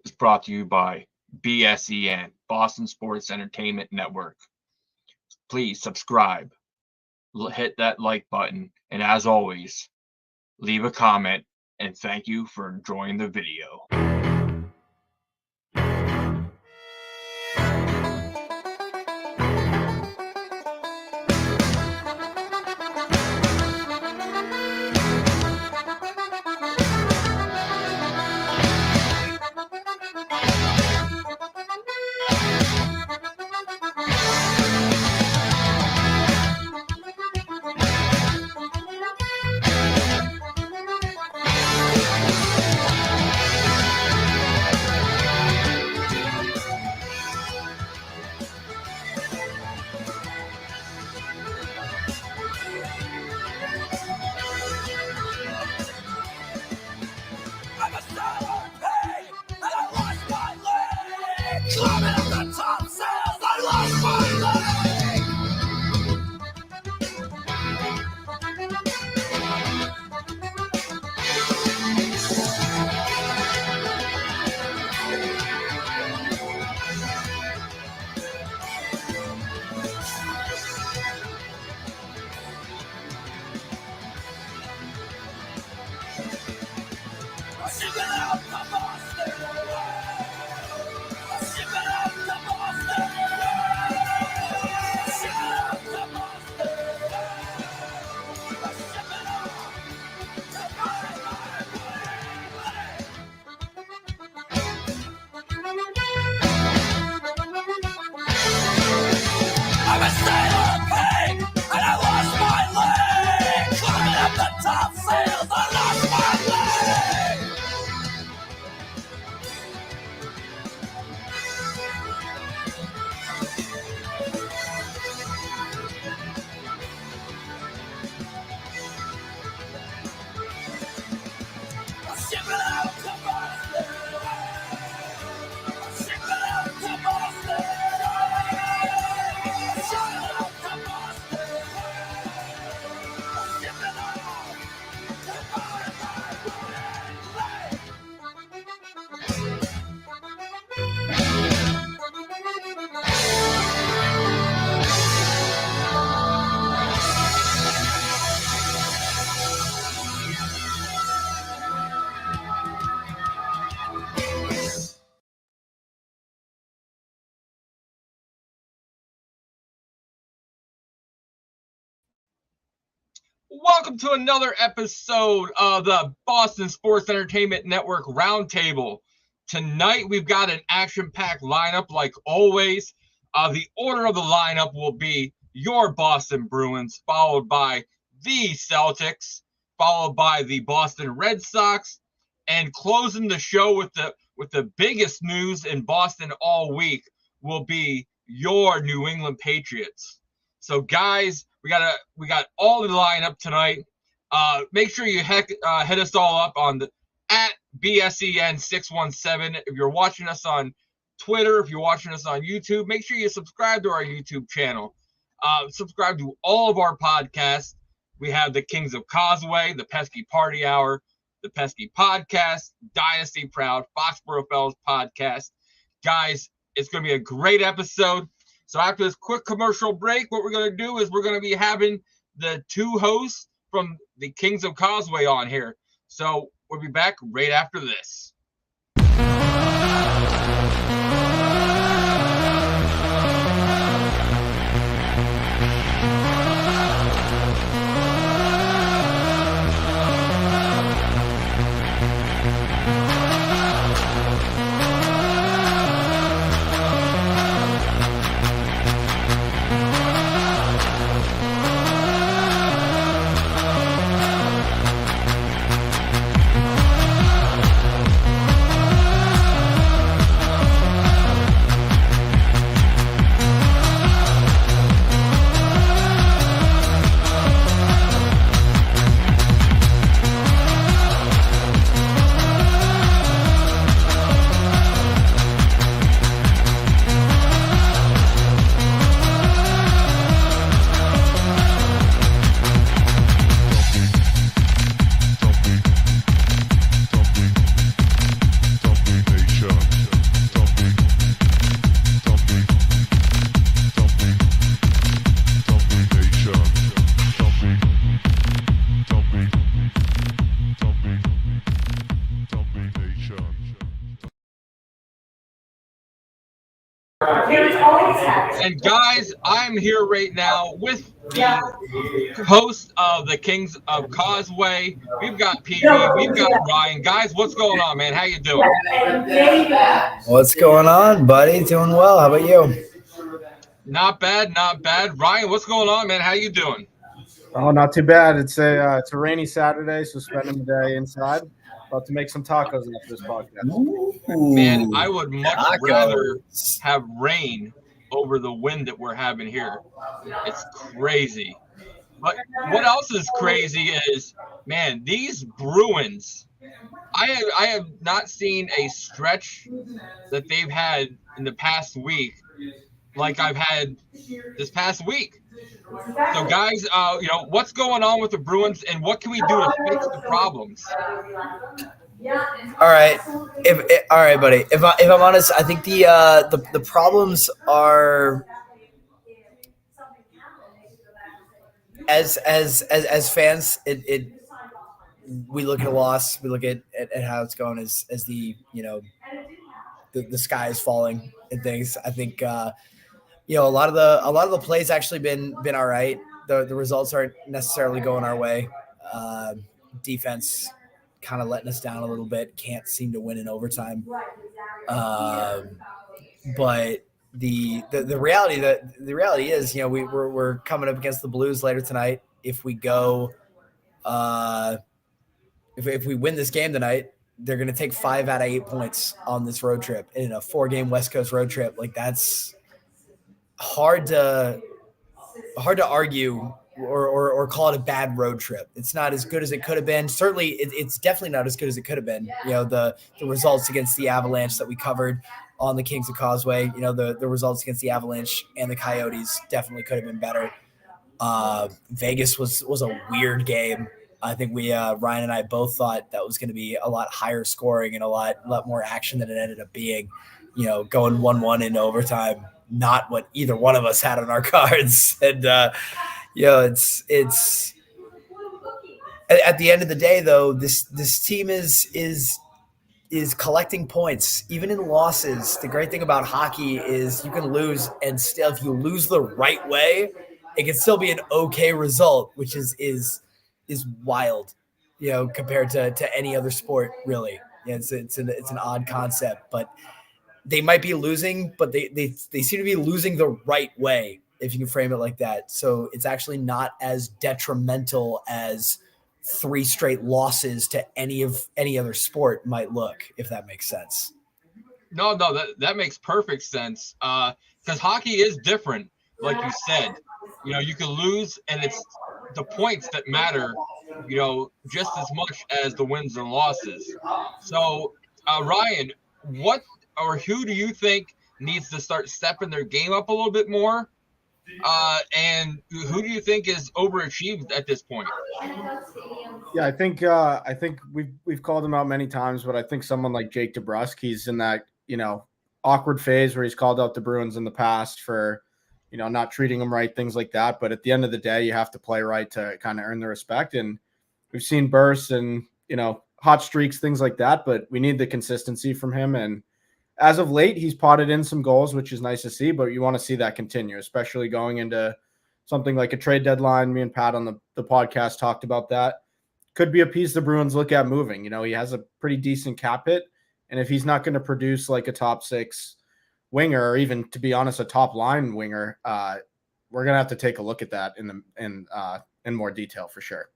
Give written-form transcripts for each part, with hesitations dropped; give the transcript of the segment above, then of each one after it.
is brought to you by BSEN, Boston Sports Entertainment Network. Please subscribe, hit that like button, and as always, leave a comment, and thank you for enjoying the video. Climbing up the top sails, I lost my leg. Shipping out to Boston. Shipping out to Boston. Shipping out to Boston. Shipping out to I'm a sailor pig, and I lost my leg. Climbing up the top sails, I lost my leg. Shipping out to Boston. Shipping out to Boston. Shipping out to Boston. Shipping out to Welcome to another episode of the Boston Sports Entertainment Network Roundtable. Tonight we've got an action-packed lineup like always. The order of the lineup will be your Boston Bruins, followed by the Celtics, followed by the Boston Red Sox, and closing the show with the biggest news in Boston all week will be your New England Patriots. So guys, we got all the lineup tonight. Make sure you hit us all up on at BSEN617. If you're watching us on Twitter, if you're watching us on YouTube, make sure you subscribe to our YouTube channel. Subscribe to all of our podcasts. We have the Kings of Causeway, the Pesky Party Hour, the Pesky Podcast, Dynasty Proud, Foxborough Fellows Podcast. Guys, it's going to be a great episode. So after this quick commercial break, what we're going to do is we're going to be having the two hosts from the Kings of Causeway on here. So we'll be back right after this. And guys, I'm here right now with the host of the Kings of Causeway. We've got PB, we've got Ryan. Guys, what's going on, man? How you doing? What's going on, buddy? Doing well. How about you? Not bad, not bad. Ryan, what's going on, man? How you doing? Oh, not too bad. It's a rainy Saturday, so spending the day inside. About to make some tacos after this podcast. Man, I would much rather Tacos. have rain over the wind that we're having here. It's crazy. But what else is crazy is, man, these Bruins. I have not seen a stretch that they've had in the past week like I've had this past week. So, guys, what's going on with the Bruins, and what can we do to fix the problems? All right. All right, buddy. If I'm honest, I think the problems are as fans. We look at a loss. We look at how it's going as the the sky is falling and things. I think a lot of the plays actually been all right. The results aren't necessarily going our way. Defense kind of letting us down a little bit. Can't seem to win in overtime. But the reality is, we're coming up against the Blues later tonight. If we go, if we win this game tonight, they're going to take 5 out of 8 points on this road trip in a 4-game West Coast road trip. Like, that's hard to argue or call it a bad road trip. It's not as good as it could have been. Certainly, it's definitely not as good as it could have been. The results against the Avalanche that we covered on the Kings of Causeway, the results against the Avalanche and the Coyotes definitely could have been better. Vegas was a weird game. I think Ryan and I both thought that was going to be a lot higher scoring and a lot more action than it ended up being. Going 1-1 into overtime, not what either one of us had on our cards. And it's at the end of the day, though, this team is collecting points even in losses. The great thing about hockey is you can lose, and still, if you lose the right way, it can still be an okay result, which is wild, compared to any other sport, really. It's an odd concept, but they might be losing, but they seem to be losing the right way, if you can frame it like that. So it's actually not as detrimental as 3 straight losses to any other sport might look, if that makes sense. No, that makes perfect sense. Because hockey is different, like you said. You can lose, and it's the points that matter, just as much as the wins and losses. So, Ryan, who do you think needs to start stepping their game up a little bit more? And who do you think is overachieved at this point? Yeah, I think we've called him out many times, but I think someone like Jake DeBrusk, he's in that awkward phase where he's called out the Bruins in the past for not treating them right, things like that. But at the end of the day, you have to play right to kind of earn the respect. And we've seen bursts and hot streaks, things like that, but we need the consistency from him. And as of late, he's potted in some goals, which is nice to see, but you want to see that continue, especially going into something like a trade deadline. Me and Pat on the podcast talked about that. Could be a piece the Bruins look at moving. He has a pretty decent cap hit, and if he's not going to produce like a top 6 winger, or even, to be honest, a top line winger, we're going to have to take a look at that in more detail for sure.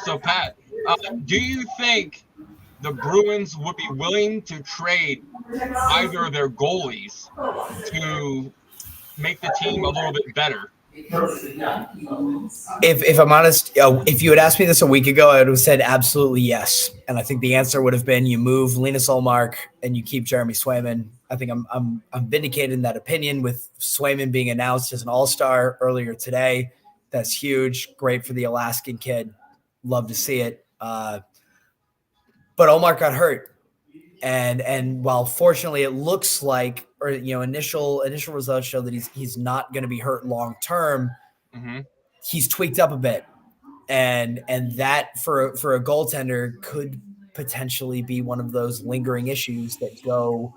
So Pat, do you think the Bruins would be willing to trade either of their goalies to make the team a little bit better? If I'm honest, if you had asked me this a week ago, I would have said absolutely yes. And I think the answer would have been you move Linus Ullmark and you keep Jeremy Swayman. I think I'm vindicated in that opinion, with Swayman being announced as an all-star earlier today. That's huge. Great for the Alaskan kid. Love to see it. But Ullmark got hurt. And while fortunately it looks like, or initial results show that he's not going to be hurt long term, he's tweaked up a bit, and that for a goaltender could potentially be one of those lingering issues that go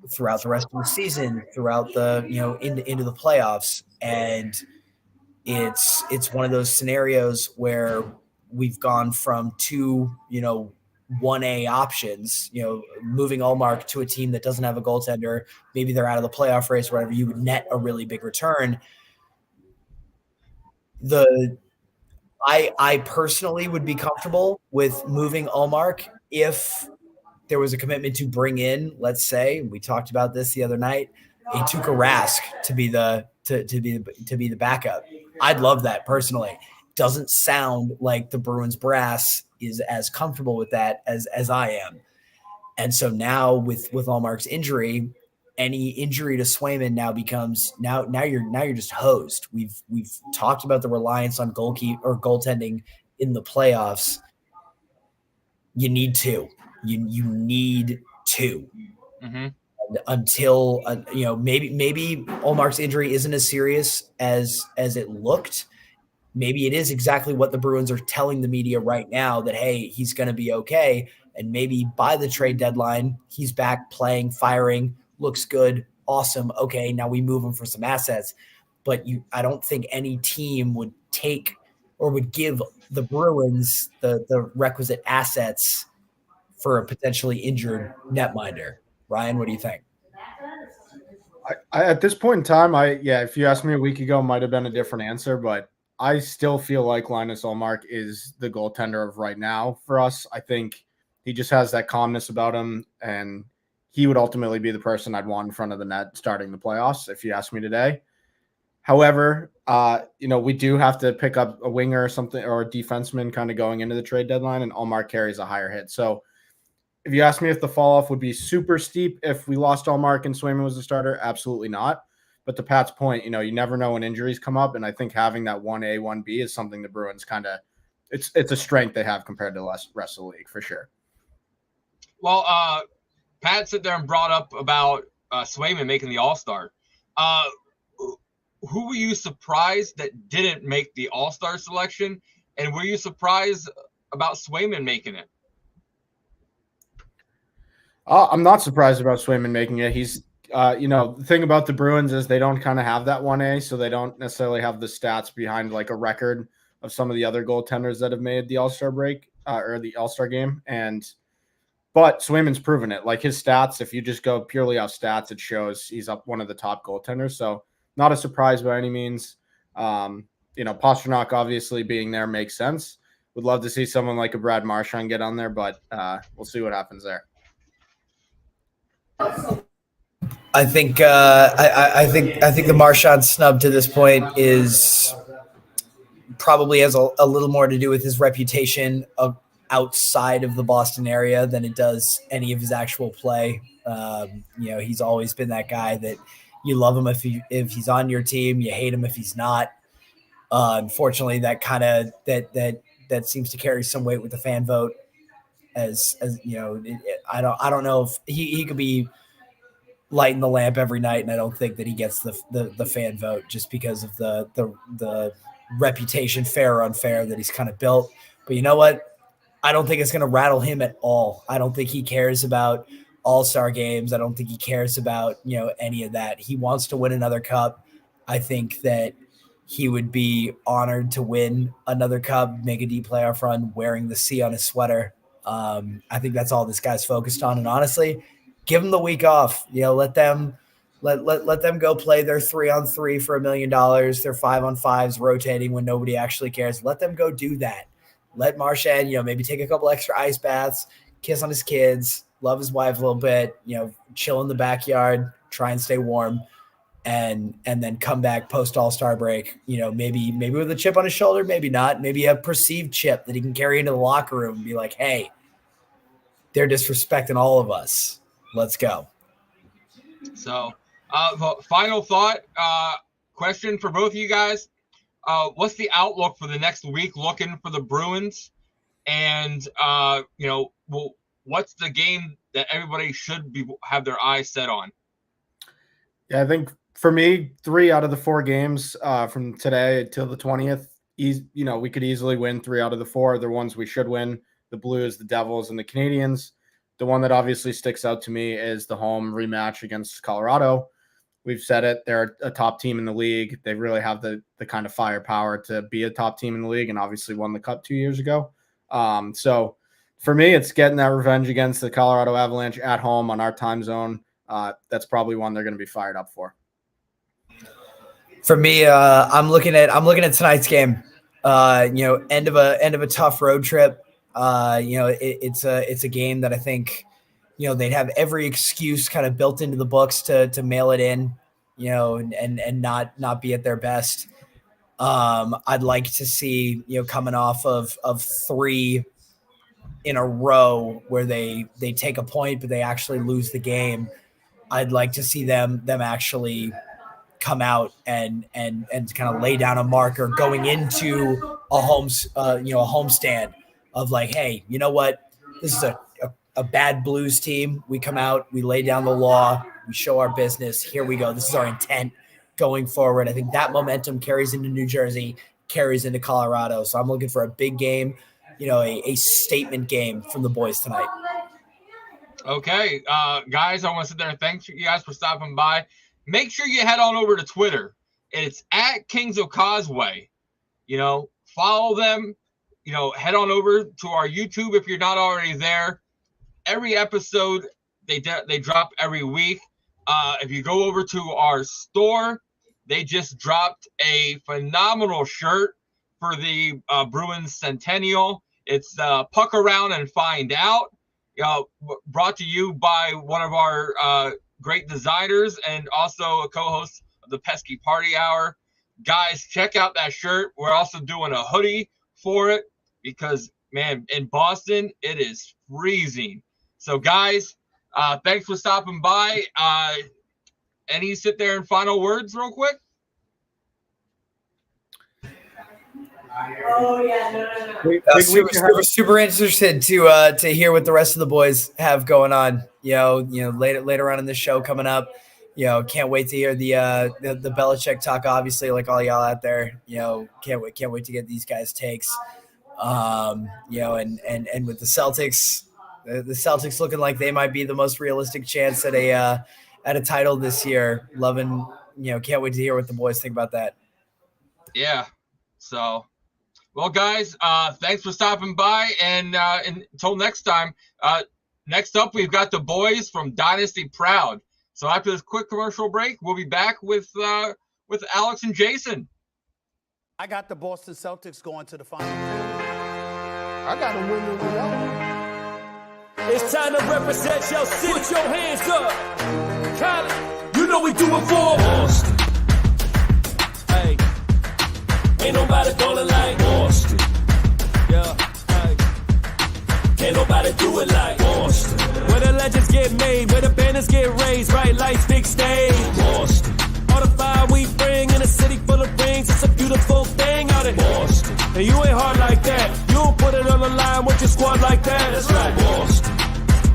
throughout the rest of the season, throughout the into the playoffs, and it's one of those scenarios where we've gone from two 1A options, moving Allmark to a team that doesn't have a goaltender. Maybe they're out of the playoff race, or whatever. You would net a really big return. I personally would be comfortable with moving Allmark if there was a commitment to bring in, let's say, we talked about this the other night, a Tuukka Rask to be the backup. I'd love that personally. Doesn't sound like the Bruins brass is as comfortable with that as I am. And so now with Allmark's injury, any injury to Swayman now becomes now you're just hosed. We've talked about the reliance on goaltending in the playoffs. You need two. You need two. Mm-hmm. Until maybe Allmark's injury isn't as serious as it looked. Maybe it is exactly what the Bruins are telling the media right now, that hey, he's going to be okay, and maybe by the trade deadline he's back playing, firing, looks good, awesome. Okay, now we move him for some assets. But I don't think any team would take or would give the Bruins the requisite assets for a potentially injured netminder. Ryan, what do you think? I at this point in time, if you asked me a week ago, it might have been a different answer, but I still feel like Linus Ullmark is the goaltender of right now for us. I think he just has that calmness about him, and he would ultimately be the person I'd want in front of the net starting the playoffs, if you ask me today. However, we do have to pick up a winger or something, or a defenseman kind of going into the trade deadline, and Ullmark carries a higher hit. So if you ask me if the fall off would be super steep if we lost Ullmark and Swayman was the starter, absolutely not. But to Pat's point, you never know when injuries come up, and I think having that 1A, 1B is something the Bruins kind of it's a strength they have compared to the rest of the league for sure. Well, Pat sat there and brought up about Swayman making the All-Star. Who were you surprised that didn't make the All-Star selection, and were you surprised about Swayman making it? I'm not surprised about Swayman making it. He's, the thing about the Bruins is they don't kind of have that 1A, so they don't necessarily have the stats behind like a record of some of the other goaltenders that have made the All-Star break or the All-Star game. But Swayman's proven it. Like his stats, if you just go purely off stats, it shows he's up one of the top goaltenders. So not a surprise by any means. Pastrnak obviously being there makes sense. Would love to see someone like a Brad Marchand get on there, but we'll see what happens there. I think the Marchand snub to this point is probably has a little more to do with his reputation of outside of the Boston area than it does any of his actual play. He's always been that guy that you love him if he's on your team, you hate him if he's not. Unfortunately, that kind of that seems to carry some weight with the fan vote. As I don't know if he could be lighting the lamp every night, and I don't think that he gets the fan vote just because of the reputation, fair or unfair, that he's kind of built. But you know what? I don't think it's going to rattle him at all. I don't think he cares about all-star games. I don't think he cares about any of that. He wants to win another cup. I think that he would be honored to win another cup, make a deep playoff run, wearing the C on his sweater. I think that's all this guy's focused on. And honestly, give them the week off. Let them go play their 3-on-3 for $1 million. Their 5-on-5s rotating when nobody actually cares. Let them go do that. Let Marchand, maybe take a couple extra ice baths, kiss on his kids, love his wife a little bit, chill in the backyard, try and stay warm, and then come back post All-Star break. Maybe with a chip on his shoulder, maybe not. Maybe a perceived chip that he can carry into the locker room and be like, hey, they're disrespecting all of us. Let's go. So, final thought, question for both of you guys. What's the outlook for the next week looking for the Bruins? And, what's the game that everybody should have their eyes set on? Yeah, I think for me, 3 out of the 4 games from today until the 20th, we could easily win 3 out of the 4. They're ones we should win: the Blues, the Devils, and the Canadians. The one that obviously sticks out to me is the home rematch against Colorado. We've said it. They're a top team in the league. They really have the kind of firepower to be a top team in the league and obviously won the Cup 2 years ago. So for me, it's getting that revenge against the Colorado Avalanche at home on our time zone. That's probably one they're going to be fired up for. For me, I'm looking at tonight's game. End of a tough road trip. It's a game that I think, they'd have every excuse kind of built into the books to mail it in, and not be at their best. I'd like to see, coming off of 3 in a row where they take a point, but they actually lose the game. I'd like to see them actually come out and kind of lay down a marker going into a homestand of like, hey, you know what? This is a bad Blues team. We come out, we lay down the law, we show our business. Here we go. This is our intent going forward. I think that momentum carries into New Jersey, carries into Colorado. So I'm looking for a big game, a statement game from the boys tonight. Okay, guys, I want to sit there and thank you guys for stopping by. Make sure you head on over to Twitter. It's at Kings of Causeway. Follow them. Head on over to our YouTube if you're not already there. Every episode they drop every week. If you go over to our store, they just dropped a phenomenal shirt for the Bruins Centennial. It's Puck Around and Find Out. Brought to you by one of our great designers and also a co-host of the Pesky Party Hour. Guys, check out that shirt. We're also doing a hoodie for it because, man, in Boston, it is freezing. So, guys, thanks for stopping by. Any sit there and final words real quick? Oh yeah, no. Super interested to hear what the rest of the boys have going on. Later on in the show coming up. Can't wait to hear the Belichick talk. Obviously, like all y'all out there, can't wait to get these guys' takes. And with the Celtics, the Celtics looking like they might be the most realistic chance at a title this year. Loving, can't wait to hear what the boys think about that. Yeah. So. Well, guys, thanks for stopping by, and until next time. Next up, we've got the boys from Dynasty Proud. So after this quick commercial break, we'll be back with Alex and Jason. I got the Boston Celtics going to the final. I got to win the real. It's time to represent your city. Put your hands up. Colin, you know we do it for Boston. Hey. Ain't nobody gonna like Boston. Yeah, hey. Can't nobody do it like Boston. Where the legends get made, where the banners get raised, bright lights, big stage. Boston. All the fire we bring in a city full of rings, it's a beautiful thing out in Boston. And you ain't hard like that. You don't put it on the line with your squad like that. That's right, Boston.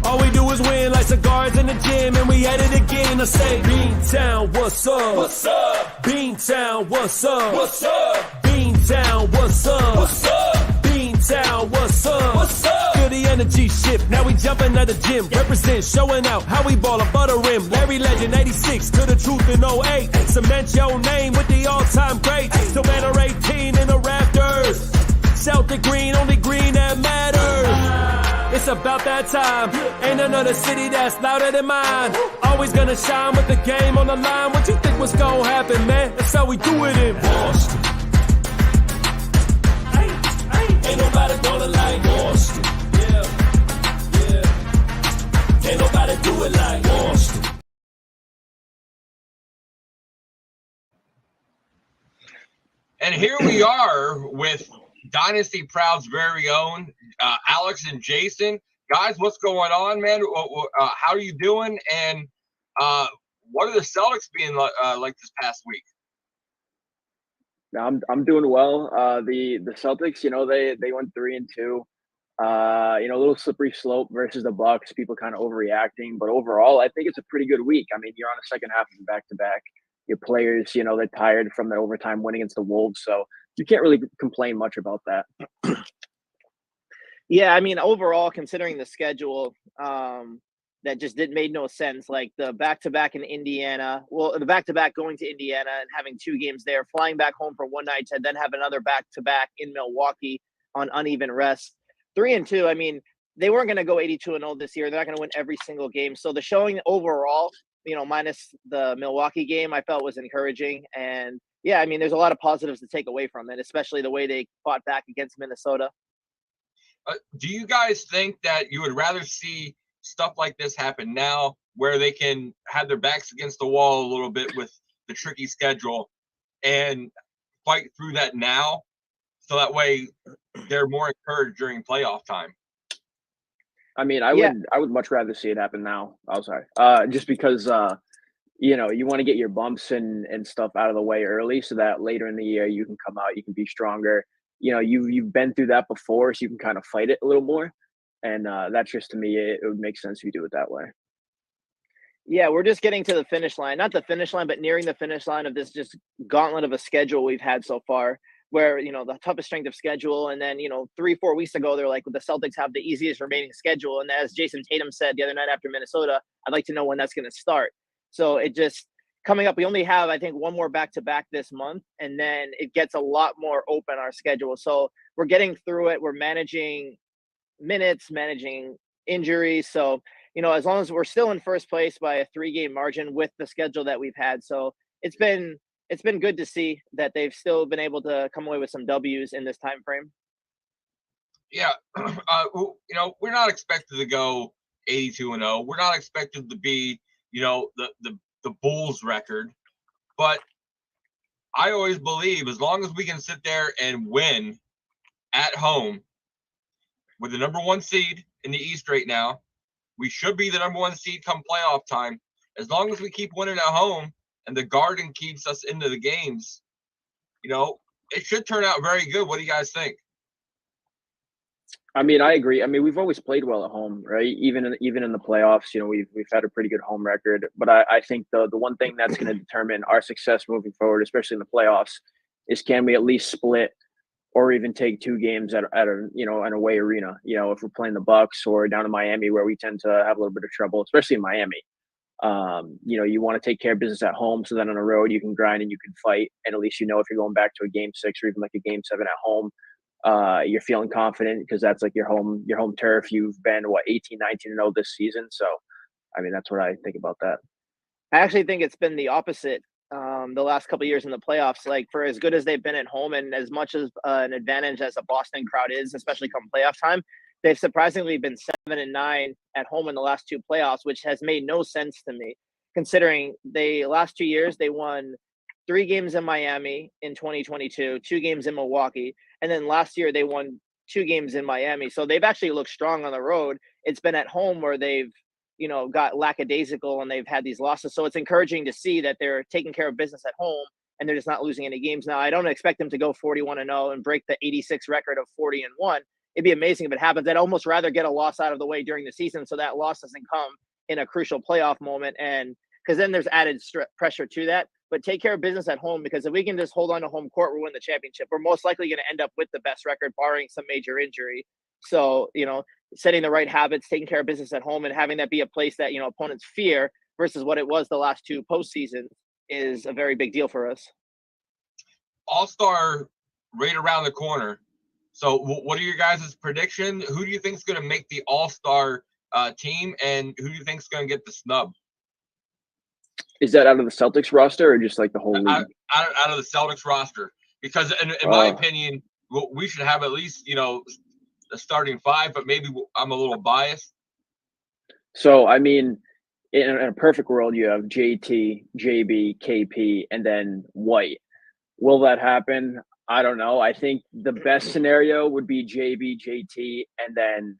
All we do is win like cigars in the gym, and we at it again to say, Beantown, what's up? What's up? Beantown, what's up? What's up? Beantown, what's up? What's up? Beantown, what's up? What's up? Feel the energy shift, now we jumping at the gym. Represent, showing out how we ball above the rim. Larry Legend, 86, to the truth in 08. Cement your name with the all-time greats. Still banner 18 in the rafters. Celtic green, only green that matters. It's about that time. Ain't another city that's louder than mine. Always gonna shine with the game on the line. What you think was gonna happen, man? That's how we do it in Boston. Ain't nobody gonna like Boston. Yeah. Ain't nobody do it like Boston. And here we are with Dynasty Proud's very own Alex and Jason. Guys, what's going on, man? How are you doing? And what are the Celtics being like this past week? I'm doing well. The Celtics, they went 3-2. A little slippery slope versus the Bucks. People kind of overreacting, but overall, I think it's a pretty good week. I mean, you're on the second half of the back-to-back. Your players, they're tired from the overtime win against the Wolves, so you can't really complain much about that. Yeah, I mean, overall, considering the schedule, that just made no sense. Like the back-to-back in Indiana, well, the back-to-back going to Indiana and having 2 games there, flying back home for one night to then have another back-to-back in Milwaukee on uneven rest. 3-2, I mean, they weren't going to go 82-0 this year. They're not going to win every single game. So the showing overall, minus the Milwaukee game, I felt was encouraging. And yeah, I mean, there's a lot of positives to take away from it, especially the way they fought back against Minnesota. Do you guys think that you would rather see stuff like this happen now, where they can have their backs against the wall a little bit with the tricky schedule and fight through that now, so that way they're more encouraged during playoff time? I mean, I would much rather see it happen now. Oh, sorry. Just because you want to get your bumps and stuff out of the way early, so that later in the year you can come out, you can be stronger. You've been through that before, so you can kind of fight it a little more. And that's just, to me, it would make sense if you do it that way. Yeah, we're just getting to the finish line. Not the finish line, but nearing the finish line of this just gauntlet of a schedule we've had so far, where, the toughest strength of schedule. And then, 3-4 weeks ago, they're like, the Celtics have the easiest remaining schedule. And as Jason Tatum said the other night after Minnesota, I'd like to know when that's going to start. So it just coming up, we only have, I think, one more back-to-back this month, and then it gets a lot more open, our schedule. So we're getting through it. We're managing minutes, managing injuries. So, as long as we're still in first place by a 3-game margin with the schedule that we've had. So it's been good to see that they've still been able to come away with some W's in this time frame. Yeah. We're not expected to go 82-0. We're not expected to be, the Bulls record, but I always believe as long as we can sit there and win at home with the number 1 seed in the East right now, we should be the number 1 seed come playoff time. As long as we keep winning at home and the Garden keeps us into the games, it should turn out very good. What do you guys think? I mean, I agree. I mean, we've always played well at home, right? Even in the playoffs, we've had a pretty good home record. But I think the one thing that's going to determine our success moving forward, especially in the playoffs, is can we at least split or even take 2 games at an away arena. If we're playing the Bucks or down in Miami, where we tend to have a little bit of trouble, especially in Miami. You want to take care of business at home, so then on the road you can grind and you can fight, and at least if you're going back to a game 6 or even like a game 7 at home, you're feeling confident because that's like your home turf. You've been 18-19-0 this season. So I mean, that's what I think about that. I actually think it's been the opposite the last couple of years in the playoffs. Like, for as good as they've been at home and as much as an advantage as a Boston crowd is, especially come playoff time, they've surprisingly been 7-9 at home in the last 2 playoffs, which has made no sense to me, considering last 2 years they won 3 games in Miami in 2022, 2 games in Milwaukee, and then last year they won 2 games in Miami. So they've actually looked strong on the road. It's been at home where they've got lackadaisical and they've had these losses. So it's encouraging to see that they're taking care of business at home and they're just not losing any games. Now, I don't expect them to go 41-0 and break the 86 record of 40-1. It'd be amazing if it happens. I'd almost rather get a loss out of the way during the season so that loss doesn't come in a crucial playoff moment, and because then there's added pressure to that. But take care of business at home, because if we can just hold on to home court, we'll win the championship. We're most likely going to end up with the best record, barring some major injury. So, setting the right habits, taking care of business at home, and having that be a place that, opponents fear versus what it was the last 2 postseasons is a very big deal for us. All-Star right around the corner. So what are your guys' prediction? Who do you think is going to make the All-Star team, and who do you think is going to get the snub? Is that out of the Celtics roster or just like the whole league? Out of the Celtics roster. Because in my opinion, we should have at least, a starting 5, but maybe I'm a little biased. So, I mean, in a perfect world, you have JT, JB, KP, and then White. Will that happen? I don't know. I think the best scenario would be JB, JT, and then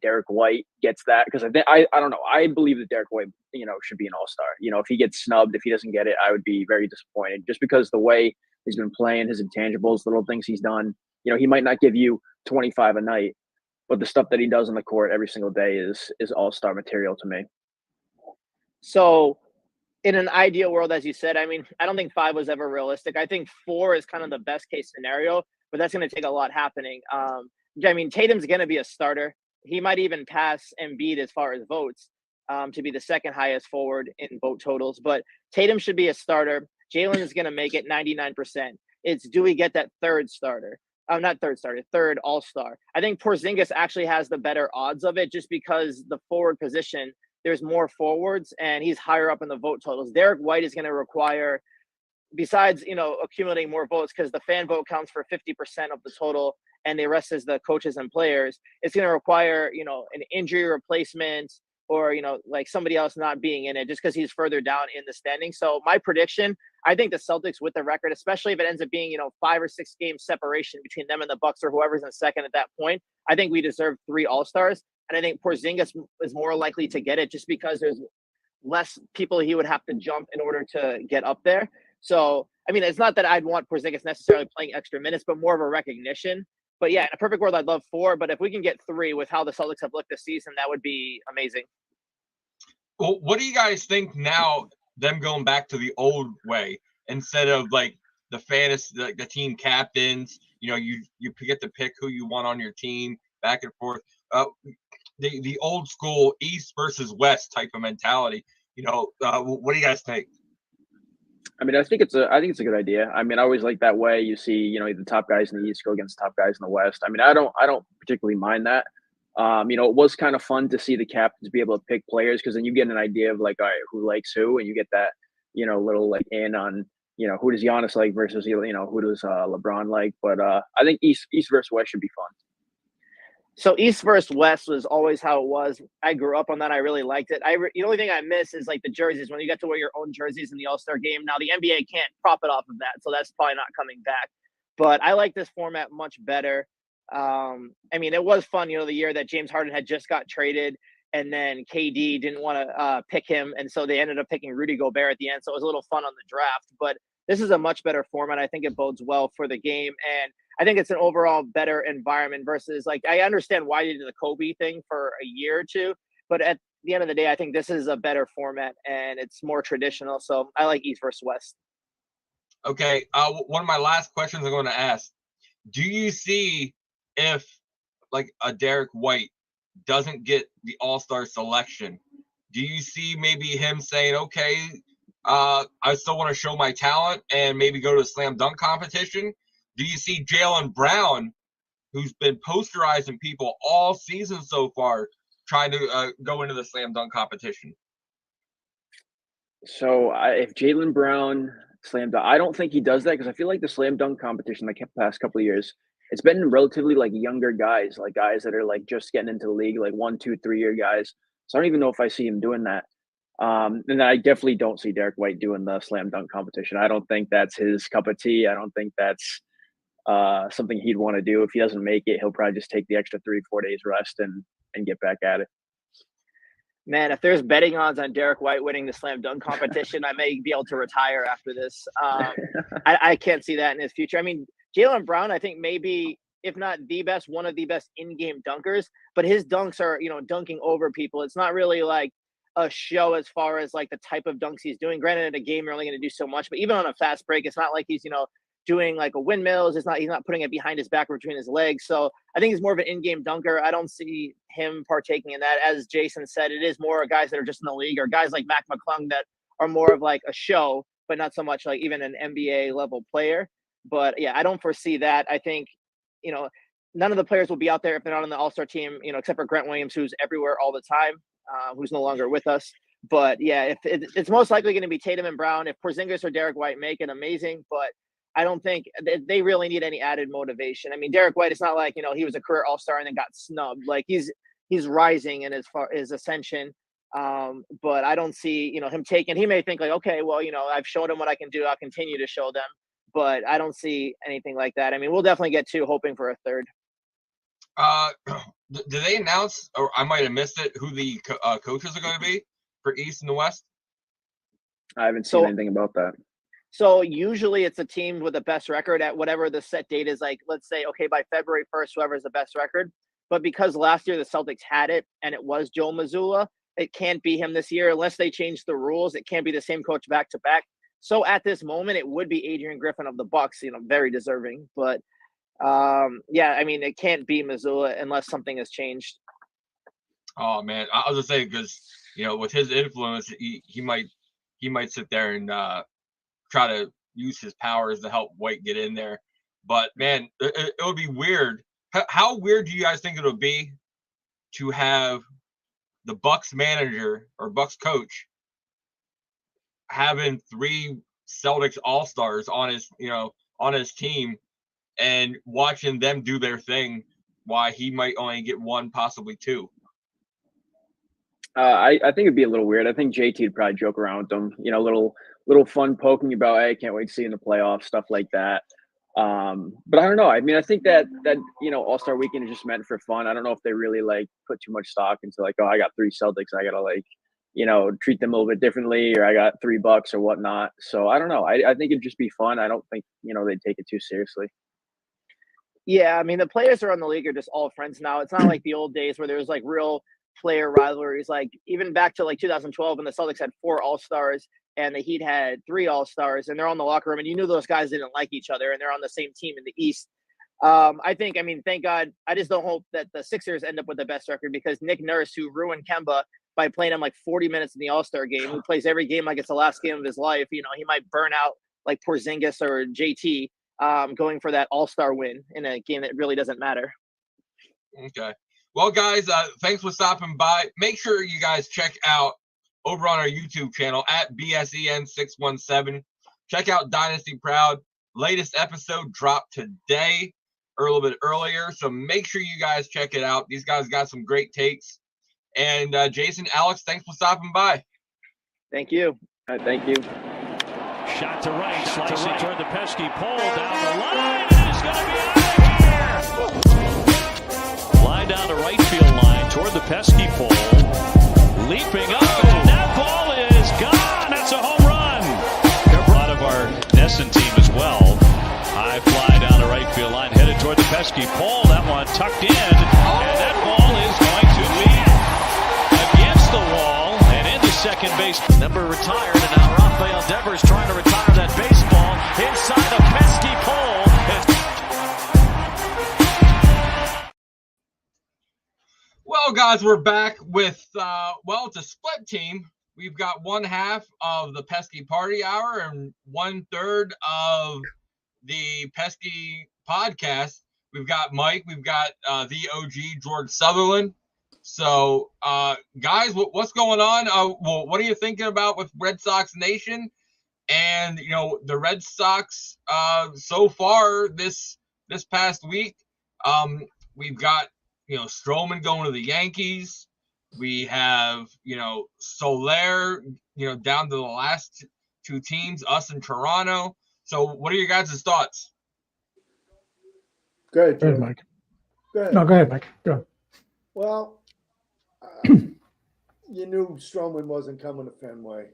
Derek White gets that, because I don't know. I believe that Derek White, should be an all-star. If he gets snubbed, if he doesn't get it, I would be very disappointed, just because the way he's been playing, his intangibles, little things he's done. He might not give you 25 a night, but the stuff that he does on the court every single day is all-star material to me. So, in an ideal world, as you said, I mean, I don't think 5 was ever realistic. I think 4 is kind of the best case scenario, but that's going to take a lot happening. I mean, Tatum's going to be a starter. He might even pass Embiid as far as votes to be the second highest forward in vote totals. But Tatum should be a starter. Jalen is going to make it 99%. It's do we get that third starter? Not third starter, third all-star. I think Porzingis actually has the better odds of it just because the forward position, there's more forwards and he's higher up in the vote totals. Derek White is going to require, besides, accumulating more votes, because the fan vote counts for 50% of the total and the rest is the coaches and players. It's going to require, an injury replacement or, like somebody else not being in it just because he's further down in the standing. So my prediction, I think the Celtics with the record, especially if it ends up being, 5 or 6 game separation between them and the Bucks or whoever's in second at that point, I think we deserve 3 All-Stars. And I think Porzingis is more likely to get it just because there's less people he would have to jump in order to get up there. So, I mean, it's not that I'd want Porzingis necessarily playing extra minutes, but more of a recognition. But yeah, in a perfect world, I'd love 4. But if we can get 3 with how the Celtics have looked this season, that would be amazing. Well, what do you guys think now, them going back to the old way instead of like the fantasy, like the team captains, you get to pick who you want on your team back and forth. The old school East versus West type of mentality. What do you guys think? I mean, I think it's a good idea. I mean, I always like that way. You see, the top guys in the East go against top guys in the West. I mean, I don't particularly mind that. It was kind of fun to see the captains be able to pick players because then you get an idea of like, all right, who likes who, and you get that, little like in on, who does Giannis like versus, who does LeBron like. But I think East versus West should be fun. So East versus West was always how it was. I grew up on that. I really liked it. The only thing I miss is like the jerseys when you get to wear your own jerseys in the All-Star game. Now the NBA can't profit off of that, so that's probably not coming back. But I like this format much better. I mean, it was fun, the year that James Harden had just got traded and then KD didn't want to pick him. And so they ended up picking Rudy Gobert at the end. So it was a little fun on the draft, but this is a much better format. I think it bodes well for the game. And I think it's an overall better environment versus like, I understand why you did the Kobe thing for a year or two, but at the end of the day, I think this is a better format and it's more traditional. So I like East versus West. Okay. One of my last questions I'm going to ask, do you see if like a Derek White doesn't get the All-Star selection, do you see maybe him saying, okay, I still want to show my talent and maybe go to a slam dunk competition? Do you see Jaylen Brown, who's been posterizing people all season so far, trying to go into the slam dunk competition? So if Jaylen Brown slam dunk, I don't think he does that because I feel like the slam dunk competition the past couple of years, it's been relatively like younger guys, like guys that are like just getting into the league, like 1, 2, 3 year guys. So I don't even know if I see him doing that. And I definitely don't see Derek White doing the slam dunk competition. I don't think that's his cup of tea. I don't think that's something he'd want to do. If he doesn't make it, he'll probably just take the extra 3-4 days rest and get back at it. Man, if there's betting odds on Derek White winning the slam dunk competition, I may be able to retire after this. I can't see that in his future. I mean, Jaylen Brown, I think maybe, if not the best, one of the best in-game dunkers, but his dunks are, dunking over people. It's not really like a show as far as like the type of dunks he's doing. Granted, in a game, you're only going to do so much, but even on a fast break, it's not like he's, doing like a windmills. He's not putting it behind his back or between his legs. So I think he's more of an in-game dunker. I don't see him partaking in that. As Jason said, it is more guys that are just in the league or guys like Mac McClung that are more of like a show, but not so much like even an NBA level player. But yeah, I don't foresee that. I think, none of the players will be out there if they're not on the All-Star team, except for Grant Williams, who's everywhere all the time, who's no longer with us. But yeah, it's most likely going to be Tatum and Brown. If Porzingis or Derek White make it, amazing. But I don't think they really need any added motivation. I mean, Derek White, it's not like, he was a career All-Star and then got snubbed. Like he's rising in his ascension. But I don't see, him taking, he may think like, okay, well, I've shown him what I can do. I'll continue to show them. But I don't see anything like that. I mean, we'll definitely get 2, hoping for a third. Did they announce, or I might have missed it, who the coaches are going to be for East and the West? I haven't seen anything about that. So usually it's a team with the best record at whatever the set date is. Like, let's say, okay, by February 1st, whoever is the best record. But because last year the Celtics had it and it was Joe Mazzulla, it can't be him this year unless they change the rules. It can't be the same coach back to back. So at this moment, it would be Adrian Griffin of the Bucks, very deserving. But Yeah, I mean, it can't be Missoula unless something has changed. Oh man, I was just saying because with his influence, he might sit there and try to use his powers to help White get in there. But man, it would be weird. How weird do you guys think it'll be to have the Bucks manager or Bucks coach having 3 Celtics All-Stars on his team and watching them do their thing, why he might only get 1, possibly 2? I think it'd be a little weird. I think JT would probably joke around with them, little fun poking about, hey, I can't wait to see you in the playoffs, stuff like that. But I don't know. I mean, I think that All-Star weekend is just meant for fun. I don't know if they really put too much stock into oh, I got 3 Celtics, I gotta treat them a little bit differently, or I got $3 or whatnot. So I don't know. I think it'd just be fun. I don't think they'd take it too seriously. Yeah, I mean, the players around the league are just all friends now. It's not like the old days where there was real player rivalries. Even back to 2012 when the Celtics had 4 All-Stars and the Heat had 3 All-Stars, and they're on the locker room, and you knew those guys didn't like each other, and they're on the same team in the East. Thank God. I just don't hope that the Sixers end up with the best record, because Nick Nurse, who ruined Kemba by playing him 40 minutes in the All-Star game, who plays every game like it's the last game of his life, he might burn out like Porzingis or JT, going for that All-Star win in a game that really doesn't matter. Okay. Well, guys, thanks for stopping by. Make sure you guys check out over on our YouTube channel at BSEN617. Check out Dynasty Proud. Latest episode dropped today, or a little bit earlier. So make sure you guys check it out. These guys got some great takes. And Jason, Alex, thanks for stopping by. Thank you. All right, thank you. Shot to right, slicing toward the pesky pole down the line. It's going to be out of here. Line down the right field line toward the pesky pole. Leaping up, and that ball is gone. That's a home run. A lot of our Nesson team as well. High fly down the right field line, headed toward the pesky pole. That one tucked in, and that ball is going to be against the wall and into second base. Number retired, and now Rafael Devers trying to retire that baseball inside a pesky pole. Well, guys, we're back with, it's a split team. We've got 1/2 of the Pesky Party Hour and 1/3 of the Pesky Podcast. We've got Mike. We've got the OG George Sutherland. So, guys, what's going on? What are you thinking about with Red Sox Nation? And, the Red Sox so far this past week, we've got Stroman going to the Yankees. We have, Soler, down to the last 2 teams, us and Toronto. So what are your guys' thoughts? Go ahead, Mike. Go ahead. No, go ahead, Mike. Go ahead. Well, you knew Stroman wasn't coming to Fenway.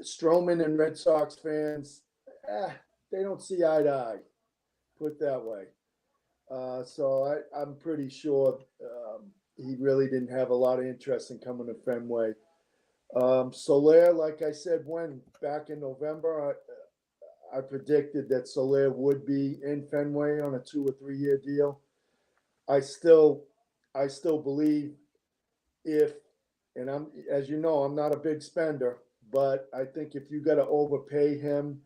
Stroman and Red Sox fans, they don't see eye to eye, put it that way. So I'm pretty sure he really didn't have a lot of interest in coming to Fenway. Soler, like I said, back in November, I predicted that Soler would be in Fenway on a 2 or 3 year deal. I still believe as you know, I'm not a big spender, but I think if you got to overpay him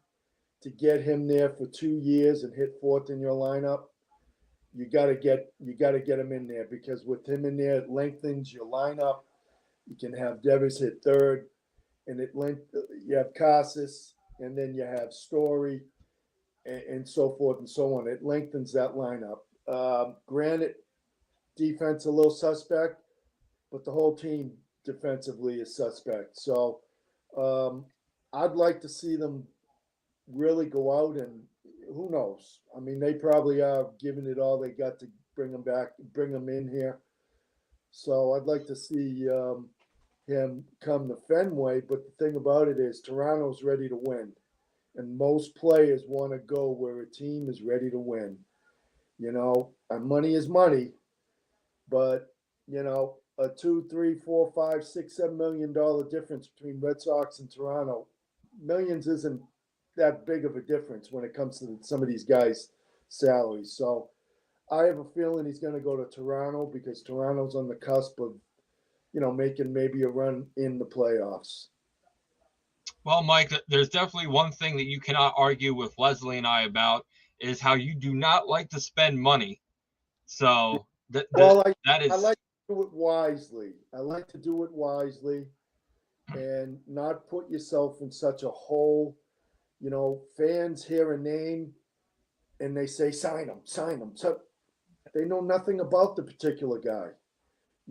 to get him there for 2 years and hit 4th in your lineup, you got to get him in there, because with him in there, it lengthens your lineup. You can have Devers hit 3rd, and you have Casas, and then you have Story, and so forth and so on. It lengthens that lineup. Granted, defense a little suspect, but the whole team defensively is suspect. So I'd like to see them really go out, and who knows? I mean, they probably are giving it all they got to bring them in here. So I'd like to see him come to Fenway. But the thing about it is Toronto's ready to win. And most players want to go where a team is ready to win. And money is money. But, a $2, $3, $4, $5, $6, $7 million difference between Red Sox and Toronto. Millions isn't that big of a difference when it comes to some of these guys' salaries. So I have a feeling he's going to go to Toronto because Toronto's on the cusp of, making maybe a run in the playoffs. Well, Mike, there's definitely one thing that you cannot argue with Leslie and I about is how you do not like to spend money. So that is. I like to do it wisely. I like to do it wisely and not put yourself in such a hole. Fans hear a name and they say, sign him. So they know nothing about the particular guy.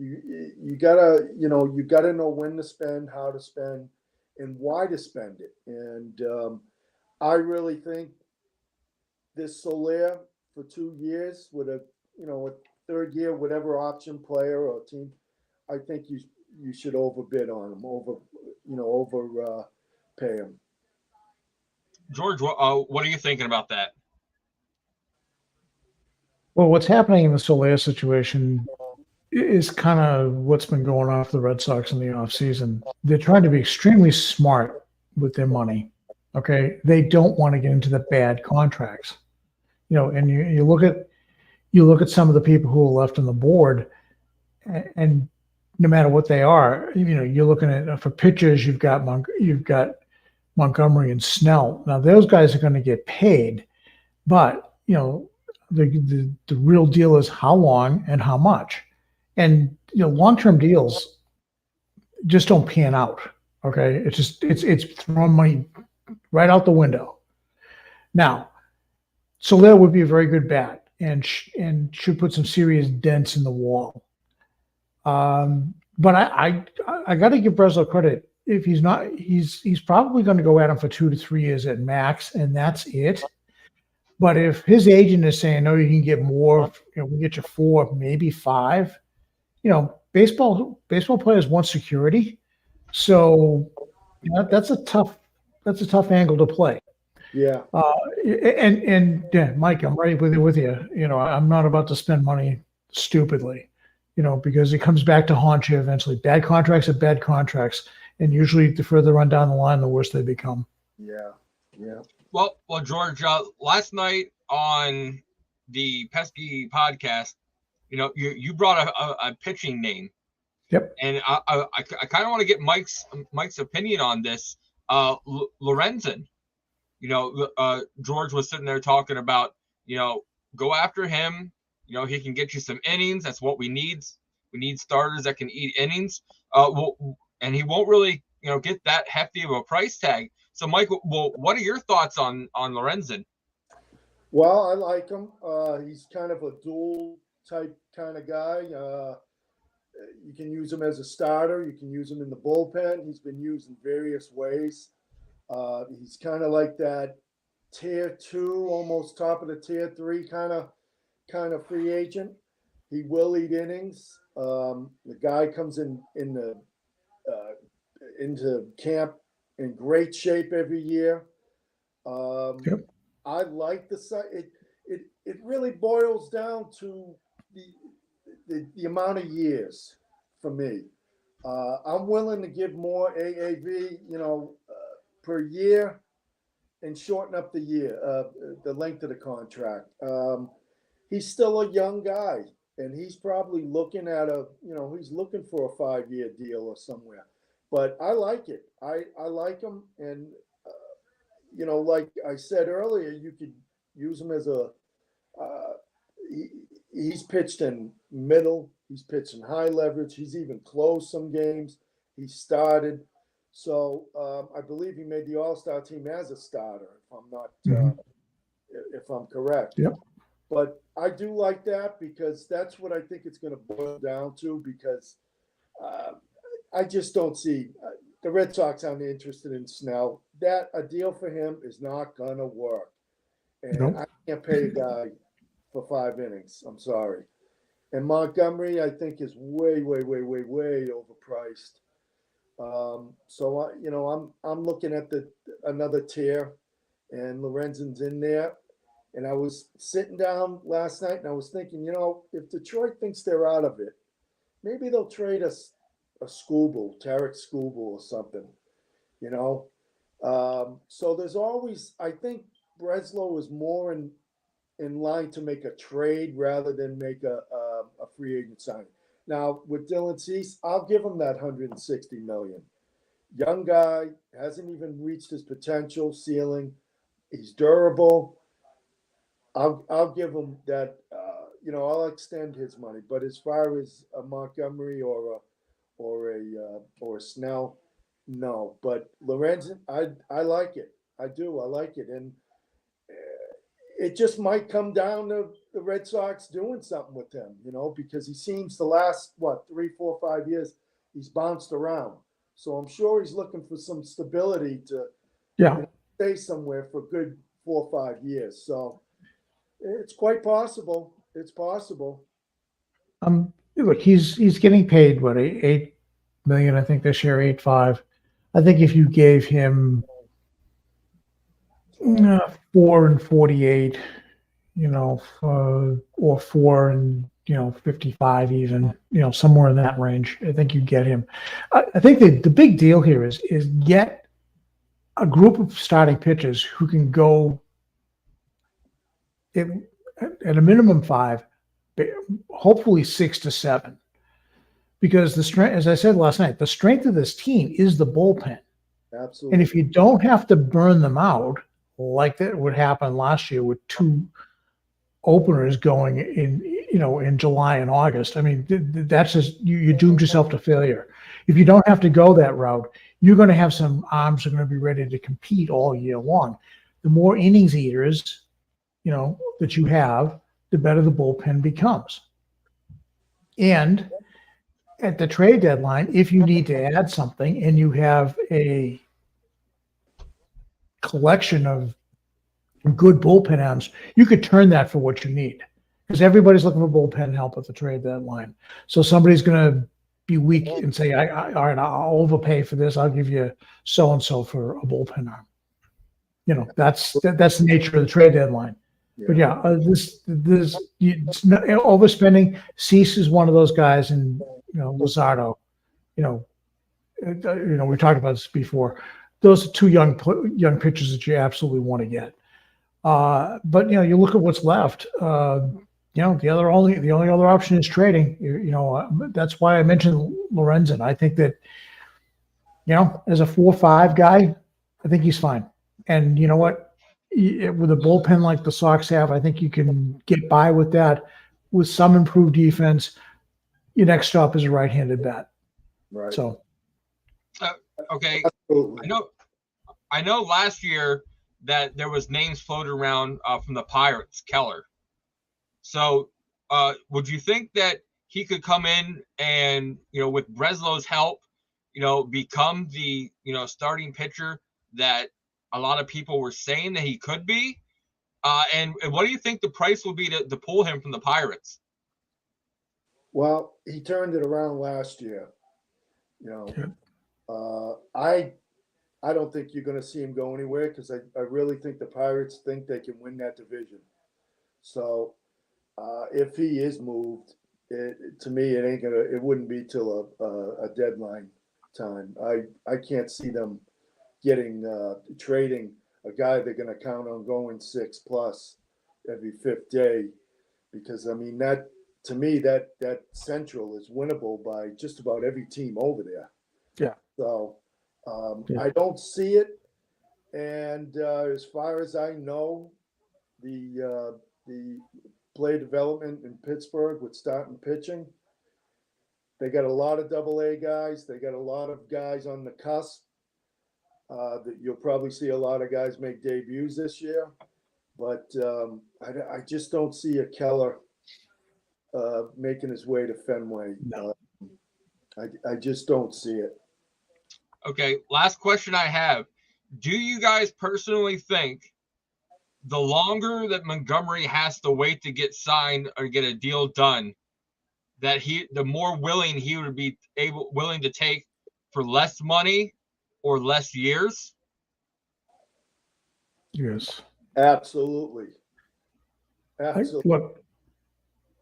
You gotta know when to spend, how to spend, and why to spend it. And I really think this Soler for 2 years with a third year, whatever option player or team, I think you should overbid on him, pay him. George, what are you thinking about that? Well, what's happening in the Soler situation is kind of what's been going on for the Red Sox in the offseason. They're trying to be extremely smart with their money. Okay. They don't want to get into the bad contracts. And you look at some of the people who are left on the board, and no matter what they are, you're looking at for pitchers, you've got Montgomery and Snell. Now those guys are going to get paid, but the real deal is how long and how much. And long-term deals just don't pan out. Okay, it's throwing money right out the window. Now, Soler would be a very good bat and should put some serious dents in the wall. But I got to give Breslow credit. If he's not, he's probably going to go at him for 2 to 3 years at max, and that's it. But if his agent is saying, no, you can get more, we get you 4, maybe 5. Baseball players want security, so that's a tough angle to play. Yeah. And yeah, Mike, I'm right with you. I'm not about to spend money stupidly, because it comes back to haunt you eventually. Bad contracts are bad contracts, and usually the further on down the line, the worse they become. Yeah. Yeah. Well, George, last night on the Pesky podcast, you brought a pitching name. Yep. And I kind of want to get Mike's opinion on this. Lorenzen, George was sitting there talking about, go after him. He can get you some innings. That's what we need. We need starters that can eat innings. And he won't really, get that hefty of a price tag. So, Mike, what are your thoughts on Lorenzen? Well, I like him. He's kind of a dual type kind of guy. You can use him as a starter. You can use him in the bullpen. He's been used in various ways. He's kind of like that tier 2, almost top of the tier 3 kind of free agent. He will eat innings. The guy comes into camp in great shape every year. Yep. I like the site. It really boils down to the amount of years for me. I'm willing to give more AAV, per year, and shorten up the length of the contract. He's still a young guy, and he's probably looking at he's looking for a 5-year deal or somewhere. But I like it. I like him, and like I said earlier, you could use him as a. He's pitched in middle. He's pitched in high leverage. He's even closed some games. He started. So I believe he made the All-Star team as a starter, if I'm correct. Yep. But I do like that because that's what I think it's going to boil down to, because I just don't see the Red Sox aren't interested in Snell. A deal for him is not going to work. And Nope. I can't pay a guy for 5 innings. I'm sorry. And Montgomery, I think, is way, way, way, way, way overpriced. So I'm looking at another tier, and Lorenzen's in there. And I was sitting down last night and I was thinking, if Detroit thinks they're out of it, maybe they'll trade us a Skubal, Tarek Skubal or something, So there's always, I think Breslow is more in line to make a trade rather than make a free agent signing. Now with Dylan Cease, I'll give him that 160 million. Young guy, hasn't even reached his potential ceiling. He's durable. I'll give him that. I'll extend his money. But as far as a Montgomery or a Snell, no. But Lorenzen, I like it. I do. I like it, and it just might come down to the Red Sox doing something with him. Because he seems the last 3, 4, 5 years he's bounced around. So I'm sure he's looking for some stability to stay somewhere for a good 4 or 5 years. So it's quite possible. It's possible. Look, he's getting paid what, $8 million, I think this year, 8.5. I think if you gave him 4 and 48, or 4 and 55 even, somewhere in that range, I think you get him. I think the big deal here is get a group of starting pitchers who can go at a minimum 5, hopefully 6 to 7. Because the strength, as I said last night, the strength of this team is the bullpen. Absolutely. And if you don't have to burn them out like that would happen last year with 2 openers going in July and August, I mean, that's just you doomed yourself to failure. If you don't have to go that route, you're going to have some arms that are going to be ready to compete all year long. The more innings eaters, that you have, the better the bullpen becomes. And at the trade deadline, if you need to add something and you have a collection of good bullpen arms, you could turn that for what you need, because everybody's looking for bullpen help at the trade deadline. So somebody's going to be weak and say, all right, I'll overpay for this. I'll give you so-and-so for a bullpen arm. That's the nature of the trade deadline. But this it's not, overspending. Cease is one of those guys, and Luzardo. We talked about this before. Those are 2 young pitchers that you absolutely want to get. But you look at what's left. The only other option is trading. That's why I mentioned Lorenzen. I think that as a 4-5 guy, I think he's fine. And you know what? With a bullpen like the Sox have, I think you can get by with that. With some improved defense, your next stop is a right-handed bat. Right. So, okay. Absolutely. I know last year that there was names floated around from the Pirates, Keller. So, would you think that he could come in and with Breslow's help, become the starting pitcher that a lot of people were saying that he could be? And what do you think the price will be to pull him from the Pirates? Well, he turned it around last year. I don't think you're going to see him go anywhere, because I really think the Pirates think they can win that division. So if he is moved, to me, it wouldn't be till a deadline time. I can't see them trading a guy they're going to count on going 6+ every 5th day, because that, to me, that Central is winnable by just about every team over there. Yeah. So I don't see it. And as far as I know, the play development in Pittsburgh with starting pitching, they got a lot of AA guys. They got a lot of guys on the cusp. That you'll probably see a lot of guys make debuts this year, but I just don't see a Keller making his way to Fenway. No. I just don't see it. Okay, last question I have. Do you guys personally think the longer that Montgomery has to wait to get signed or get a deal done, that the more willing he would be willing to take for less money or less years? Yes. Absolutely. Absolutely. Look,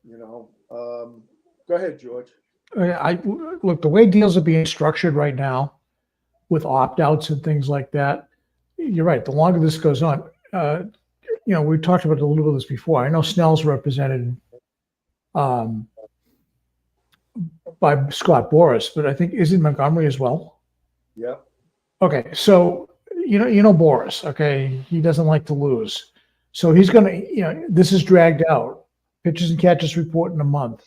go ahead, George. Look, the way deals are being structured right now with opt-outs and things like that, you're right. The longer this goes on, we talked about a little bit of this before. I know Snell's represented by Scott Boras, but I think isn't Montgomery as well? Yep. Okay, so you know Boras. Okay, he doesn't like to lose, so he's gonna. This is dragged out. Pitches and catches report in a month.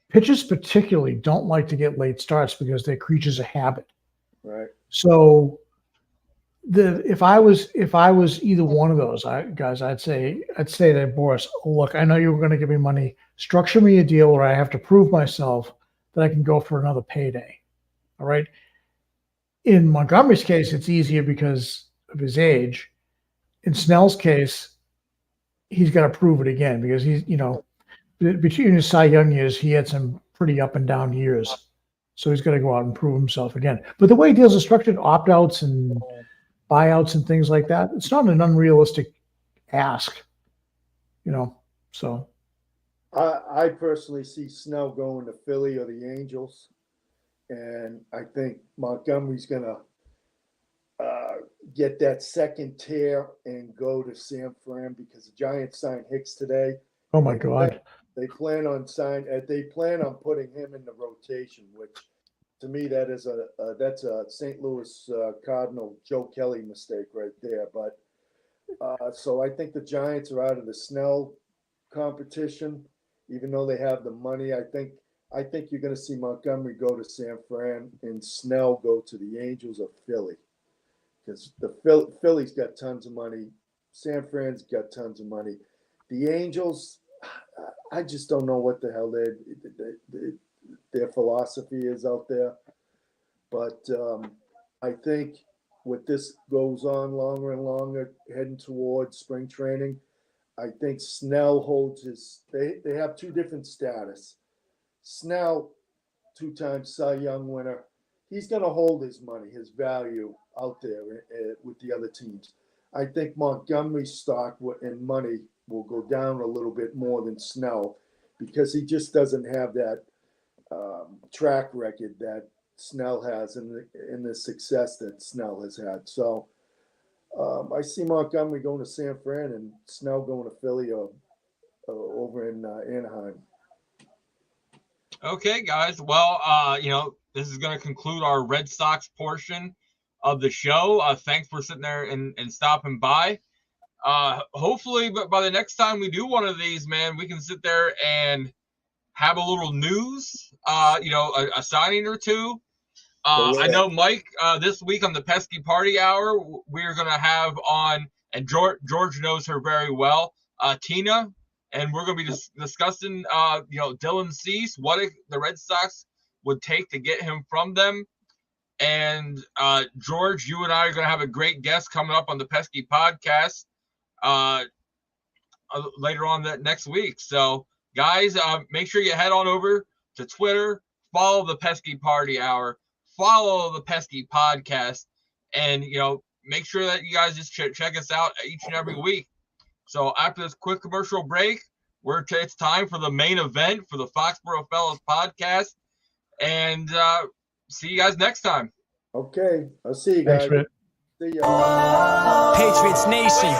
Pitchers particularly don't like to get late starts because they're creatures of habit. Right. So if I was either one of those guys, I'd say to Boris, look, I know you were going to give me money. Structure me a deal where I have to prove myself that I can go for another payday. All right. In Montgomery's case, it's easier because of his age. In Snell's case, he's got to prove it again because he's, between his Cy Young years, he had some pretty up and down years. So he's got to go out and prove himself again. But the way deals are structured, opt-outs and buyouts and things like that, it's not an unrealistic ask, so. I personally see Snell going to Philly or the Angels. And I think Montgomery's going to get that second tear and go to San Fran because the Giants signed Hicks today. Oh my God. They plan on putting him in the rotation, which to me that's a St. Louis Cardinal Joe Kelly mistake right there. But so I think the Giants are out of the Snell competition, even though they have the money. I think you're going to see Montgomery go to San Fran and Snell go to the Angels or Philly, because the Philly's got tons of money. San Fran's got tons of money. The Angels, I just don't know what the hell their philosophy is out there. But I think with this goes on longer and longer, heading towards spring training, I think Snell holds his. They have two different status. Snell, 2-time Cy Young winner, he's going to hold his money, his value out there with the other teams. I think Montgomery's stock and money will go down a little bit more than Snell because he just doesn't have that track record that Snell has in the success that Snell has had. So I see Montgomery going to San Fran and Snell going to Philly or over in Anaheim. Okay, guys. Well, this is going to conclude our Red Sox portion of the show. Thanks for sitting there and stopping by. Hopefully, but by the next time we do one of these, man, we can sit there and have a little news, a signing or two. I know, Mike, this week on the Pesky Party Hour, we're going to have on, and George knows her very well, Tina, and we're going to be discussing, Dylan Cease, what the Red Sox would take to get him from them. And George, you and I are going to have a great guest coming up on the Pesky Podcast later on that next week. So, guys, make sure you head on over to Twitter, follow the Pesky Party Hour, follow the Pesky Podcast, and make sure that you guys just check us out each and every week. So after this quick commercial break, it's time for the main event for the Foxborough Fellas Podcast, and see you guys next time. Okay, I'll see you guys. Thanks, See ya. Patriots Nation,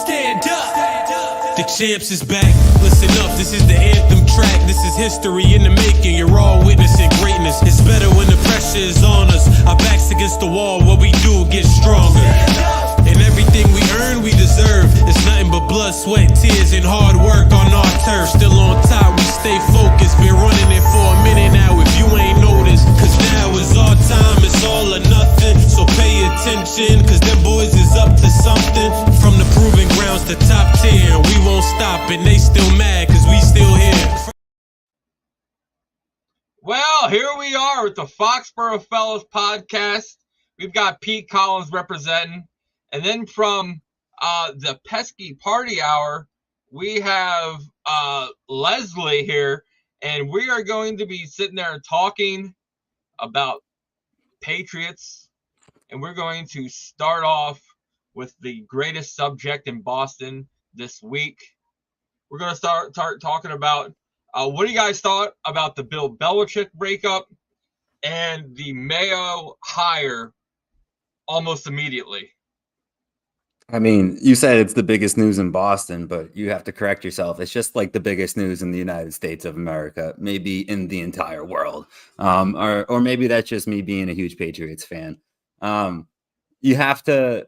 stand up. The champs is back. Listen up, this is the anthem track. This is history in the making. You're all witnessing greatness. It's better when the pressure is on us. Our backs against the wall. What we do gets stronger. And everything we earn, we deserve. It's nothing but blood, sweat, tears, and hard work on our turf. Still on top, we stay focused. Been running it for a minute now. If you ain't noticed, cause now is our time. It's all or nothing. So pay attention, cause them boys is up to something. From the proving grounds to top 10, we won't stop, and they still mad cause we still here. Well, here we are with the Foxborough Fellas Podcast. We've got Pete Collins representing. And then from the Pesky Party Hour, we have Leslie here. And we are going to be sitting there talking about Patriots. And we're going to start off with the greatest subject in Boston this week. We're going to start talking about what do you guys thought about the Bill Belichick breakup and the Mayo hire almost immediately. I mean, you said it's the biggest news in Boston, but you have to correct yourself. It's just like the biggest news in the United States of America, maybe in the entire world. Or maybe that's just me being a huge Patriots fan. You have to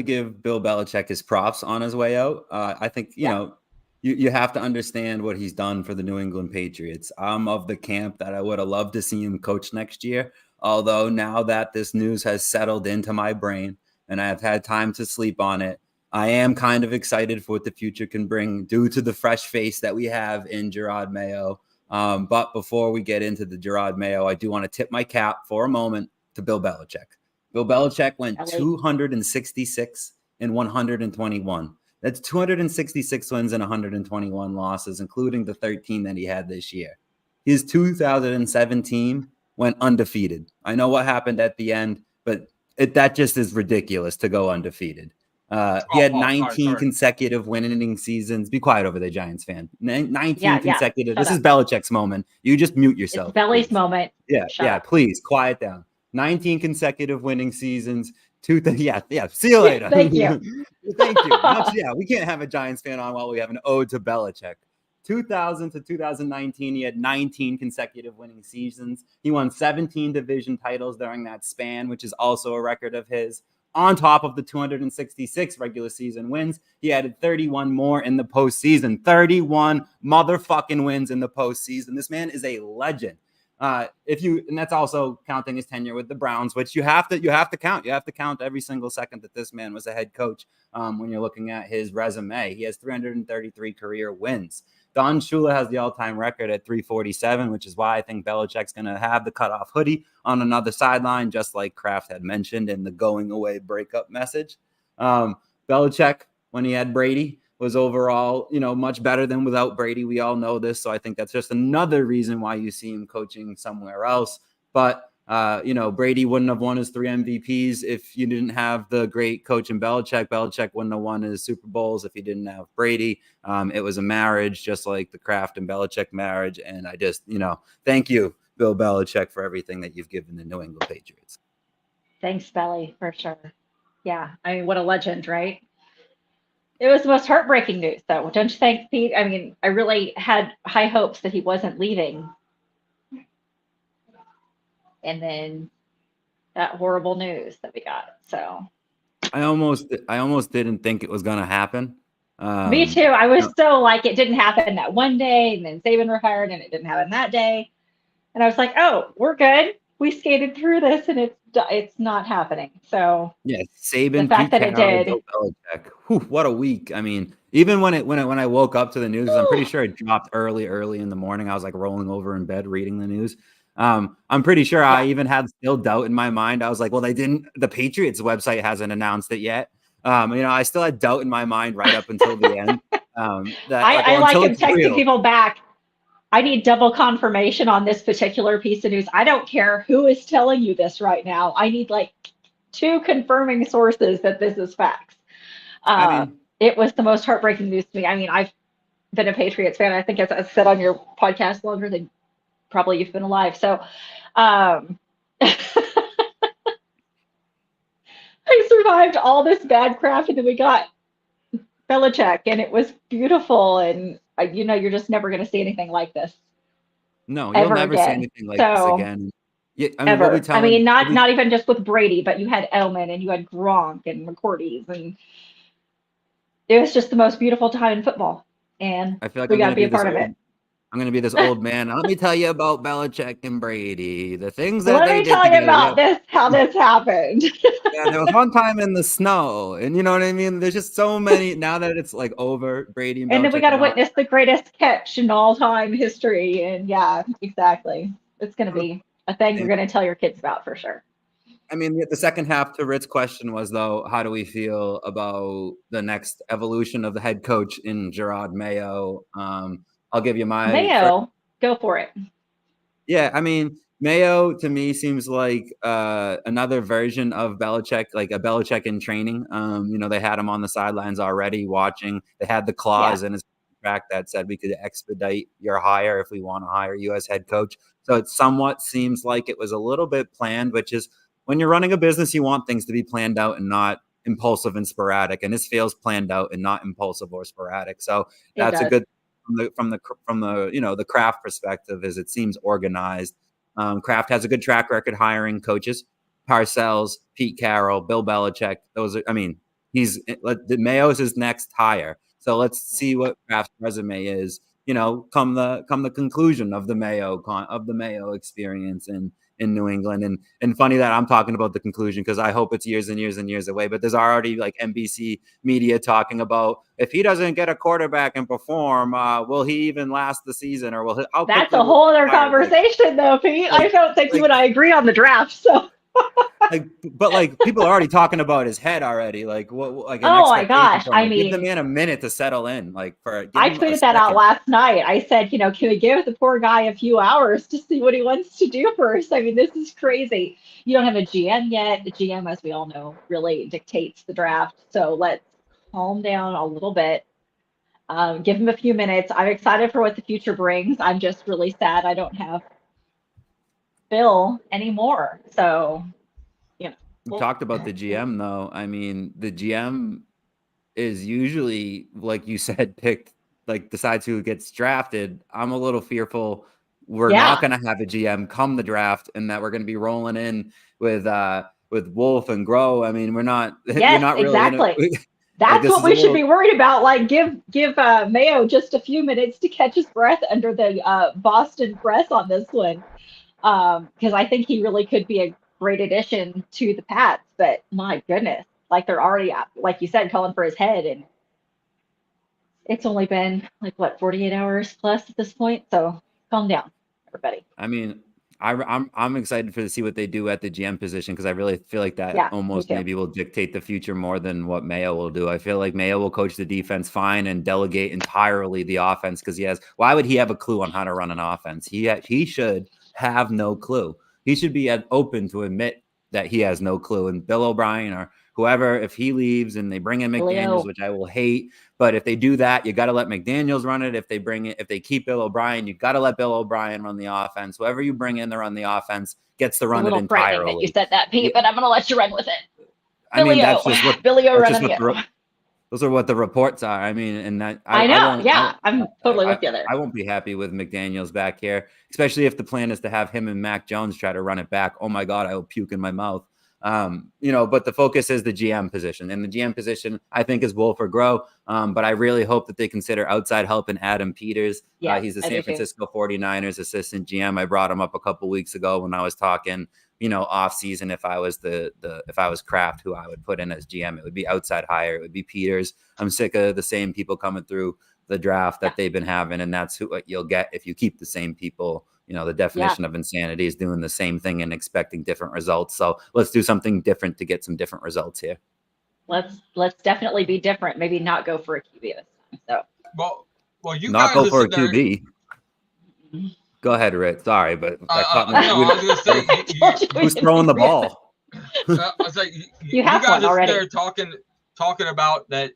give Bill Belichick his props on his way out. I think, you have to understand what he's done for the New England Patriots. I'm of the camp that I would have loved to see him coach next year. Although now that this news has settled into my brain, and I've had time to sleep on it, I am kind of excited for what the future can bring due to the fresh face that we have in Gerard Mayo. But before we get into the Gerard Mayo, I do want to tip my cap for a moment to Bill Belichick. Bill Belichick went 266 and 121. That's 266 wins and 121 losses, including the 13 that he had this year. His 2007 team went undefeated. I know what happened at the end, but that just is ridiculous to go undefeated. He had 19 consecutive winning seasons. Be quiet over there, Giants fan. 19 consecutive. This is Belichick's moment. You just mute yourself. It's Belly's moment. Yeah, please quiet down. 19 consecutive winning seasons. See you later. Thank you. Thank you. We can't have a Giants fan on while we have an ode to Belichick. 2000 to 2019, he had 19 consecutive winning seasons. He won 17 division titles during that span, which is also a record of his. On top of the 266 regular season wins, he added 31 more in the postseason. 31 motherfucking wins in the postseason. This man is a legend. And that's also counting his tenure with the Browns, which you have to count. You have to count every single second that this man was a head coach. When you're looking at his resume, he has 333 career wins. Don Shula has the all-time record at 347, which is why I think Belichick's going to have the cutoff hoodie on another sideline, just like Kraft had mentioned in the going away breakup message. Belichick, when he had Brady, was overall, much better than without Brady. We all know this. So I think that's just another reason why you see him coaching somewhere else. But, Brady wouldn't have won his 3 MVPs if you didn't have the great coach in Belichick. Belichick wouldn't have won his Super Bowls if he didn't have Brady. It was a marriage, just like the Kraft and Belichick marriage. And I just, thank you, Bill Belichick, for everything that you've given the New England Patriots. Thanks, Belly, for sure. Yeah. I mean, what a legend, right? It was the most heartbreaking news, though. Don't you think, Pete? I mean, I really had high hopes that he wasn't leaving. And then that horrible news that we got. So I almost didn't think it was going to happen. Me too. I was so like, it didn't happen that one day, and then Saban retired, and it didn't happen that day. And I was like, oh, we're good. We skated through this, and it's not happening. So yeah, Saban, the fact that it did. Belichick. Whew, what a week! I mean, even when I woke up to the news, I'm pretty sure it dropped early in the morning. I was like rolling over in bed reading the news. I'm pretty sure I even had still doubt in my mind. I was like, well, the Patriots website hasn't announced it yet. I still had doubt in my mind right up until the end. I am texting people back. I need double confirmation on this particular piece of news. I don't care who is telling you this right now. I need like 2 confirming sources that this is facts. It was the most heartbreaking news to me. I mean, I've been a Patriots fan. I think as I said on your podcast longer than probably you've been alive. So I survived all this bad crap, and then we got Belichick, and it was beautiful. And you're just never going to see anything like this. No, you'll never see anything like this again. Yeah, ever. Not even just with Brady, but you had Edelman and you had Gronk and McCourties, and it was just the most beautiful time in football. And I feel like we got to be a part of it. I'm going to be this old man. Let me tell you about Belichick and Brady. The things that Let they me did tell you together. about this, how this happened. Yeah, there was one time in the snow, and you know what I mean? There's just so many, now that it's like over, Brady and Belichick. And then we got to witness the greatest catch in all-time history. And yeah, exactly. It's going to be a thing you're going to tell your kids about for sure. I mean, the second half to Ritz's question was, though, how do we feel about the next evolution of the head coach in Gerard Mayo? I'll give you my Mayo. Go for it. Yeah, I mean, Mayo to me seems like another version of Belichick, like a Belichick in training. They had him on the sidelines already watching. They had the clause in his contract that said we could expedite your hire if we want to hire you as head coach. So it somewhat seems like it was a little bit planned, which is when you're running a business, you want things to be planned out and not impulsive and sporadic. And this feels planned out and not impulsive or sporadic. So that's a good from the the Kraft perspective, is it seems organized. Kraft has a good track record hiring coaches. Parcells, Pete Carroll, Bill Belichick. Those are, I mean, Mayo's his next hire. So let's see what Kraft's resume is, come the conclusion of the Mayo experience in New England. And funny that I'm talking about the conclusion, because I hope it's years and years and years away. But there's already like NBC media talking about, if he doesn't get a quarterback and perform, will he even last the season, or will he? That's a whole other conversation, though, Pete. I don't think you and I agree on the draft. So. But people are already talking about his head already. Like what? Like oh my gosh! I mean, give the man a minute to settle in. I tweeted that out last night. I said, can we give the poor guy a few hours to see what he wants to do first? I mean, this is crazy. You don't have a GM yet. The GM, as we all know, really dictates the draft. So let's calm down a little bit. Give him a few minutes. I'm excited for what the future brings. I'm just really sad I don't have Bill anymore. So. We talked about the GM, though. I mean, the GM is usually, like you said, picked, decides who gets drafted. I'm a little fearful we're not going to have a GM come the draft, and that we're going to be rolling in with Wolf and Groh. I mean, we're not. Yes, not really exactly. That's what we should be worried about. Like, give Mayo just a few minutes to catch his breath under the Boston press on this one, because I think he really could be a great addition to the Pats, but my goodness, they're already, like you said, calling for his head, and it's only been 48 hours plus at this point. So calm down, everybody. I mean, I'm excited to see what they do at the GM position, because I really feel like that almost maybe will dictate the future more than what Mayo will do. I feel like Mayo will coach the defense fine and delegate entirely the offense, because why would he have a clue on how to run an offense? He should have no clue. He should be open to admit that he has no clue. And Bill O'Brien or whoever, if he leaves and they bring in McDaniels, which I will hate, but if they do that, you got to let McDaniels run it. If they keep Bill O'Brien, you got to let Bill O'Brien run the offense. Whoever you bring in to run the offense gets to run it entirely. That you said that, Pete, but I'm going to let you run with it. I mean, that's just what Billy O running it. Those are what the reports are. I mean, and that I know. I'm totally with you there. I won't be happy with McDaniels back here, especially if the plan is to have him and Mac Jones try to run it back. Oh my God, I will puke in my mouth. But the focus is the GM position, and the GM position I think is Wolf or Groh. But I really hope that they consider outside help in Adam Peters. He's the San Francisco 49ers assistant GM. I brought him up a couple weeks ago when I was talking, off season. If I was if I was Kraft, who I would put in as GM, it would be outside hire. It would be Peters. I'm sick of the same people coming through the draft that they've been having, and that's what you'll get if you keep the same people. The definition of insanity is doing the same thing and expecting different results. So let's do something different to get some different results here. Let's definitely be different. Maybe not go for a QB this time. So well, you not guys go for a QB. Go ahead, Rick. Sorry, but I was going to say, who's throwing the ball? I was like, you have guys one already. There talking about that.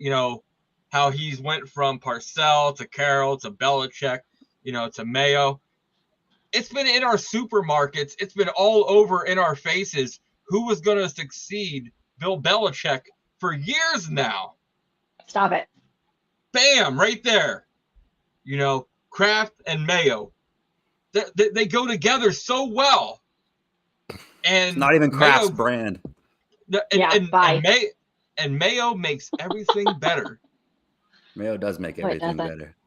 How he's went from Parcells to Carroll to Belichick, to Mayo. It's been in our supermarkets. It's been all over in our faces. Who was going to succeed Bill Belichick for years now? Stop it. Bam, right there. Kraft and Mayo. They go together so well. And it's not even Kraft's brand. And Mayo makes everything better. Mayo does make everything better.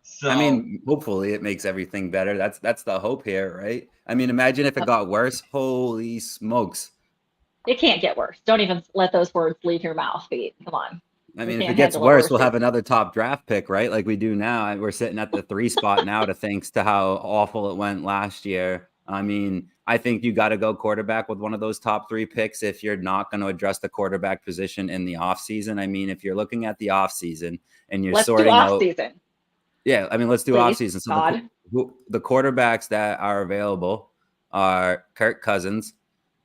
So, I mean, hopefully it makes everything better. That's the hope here, right? I mean, imagine if it got worse. Holy smokes. It can't get worse. Don't even let those words leave your mouth, Pete. Come on. I mean, if it gets worse, we'll have another top draft pick, right? Like we do now. We're sitting at the 3 spot now thanks to how awful it went last year. I mean, I think you got to go quarterback with one of those top 3 picks if you're not going to address the quarterback position in the offseason. I mean, if you're looking at the offseason and you're sorting out. Yeah, I mean, let's do offseason. So the quarterbacks that are available are Kirk Cousins.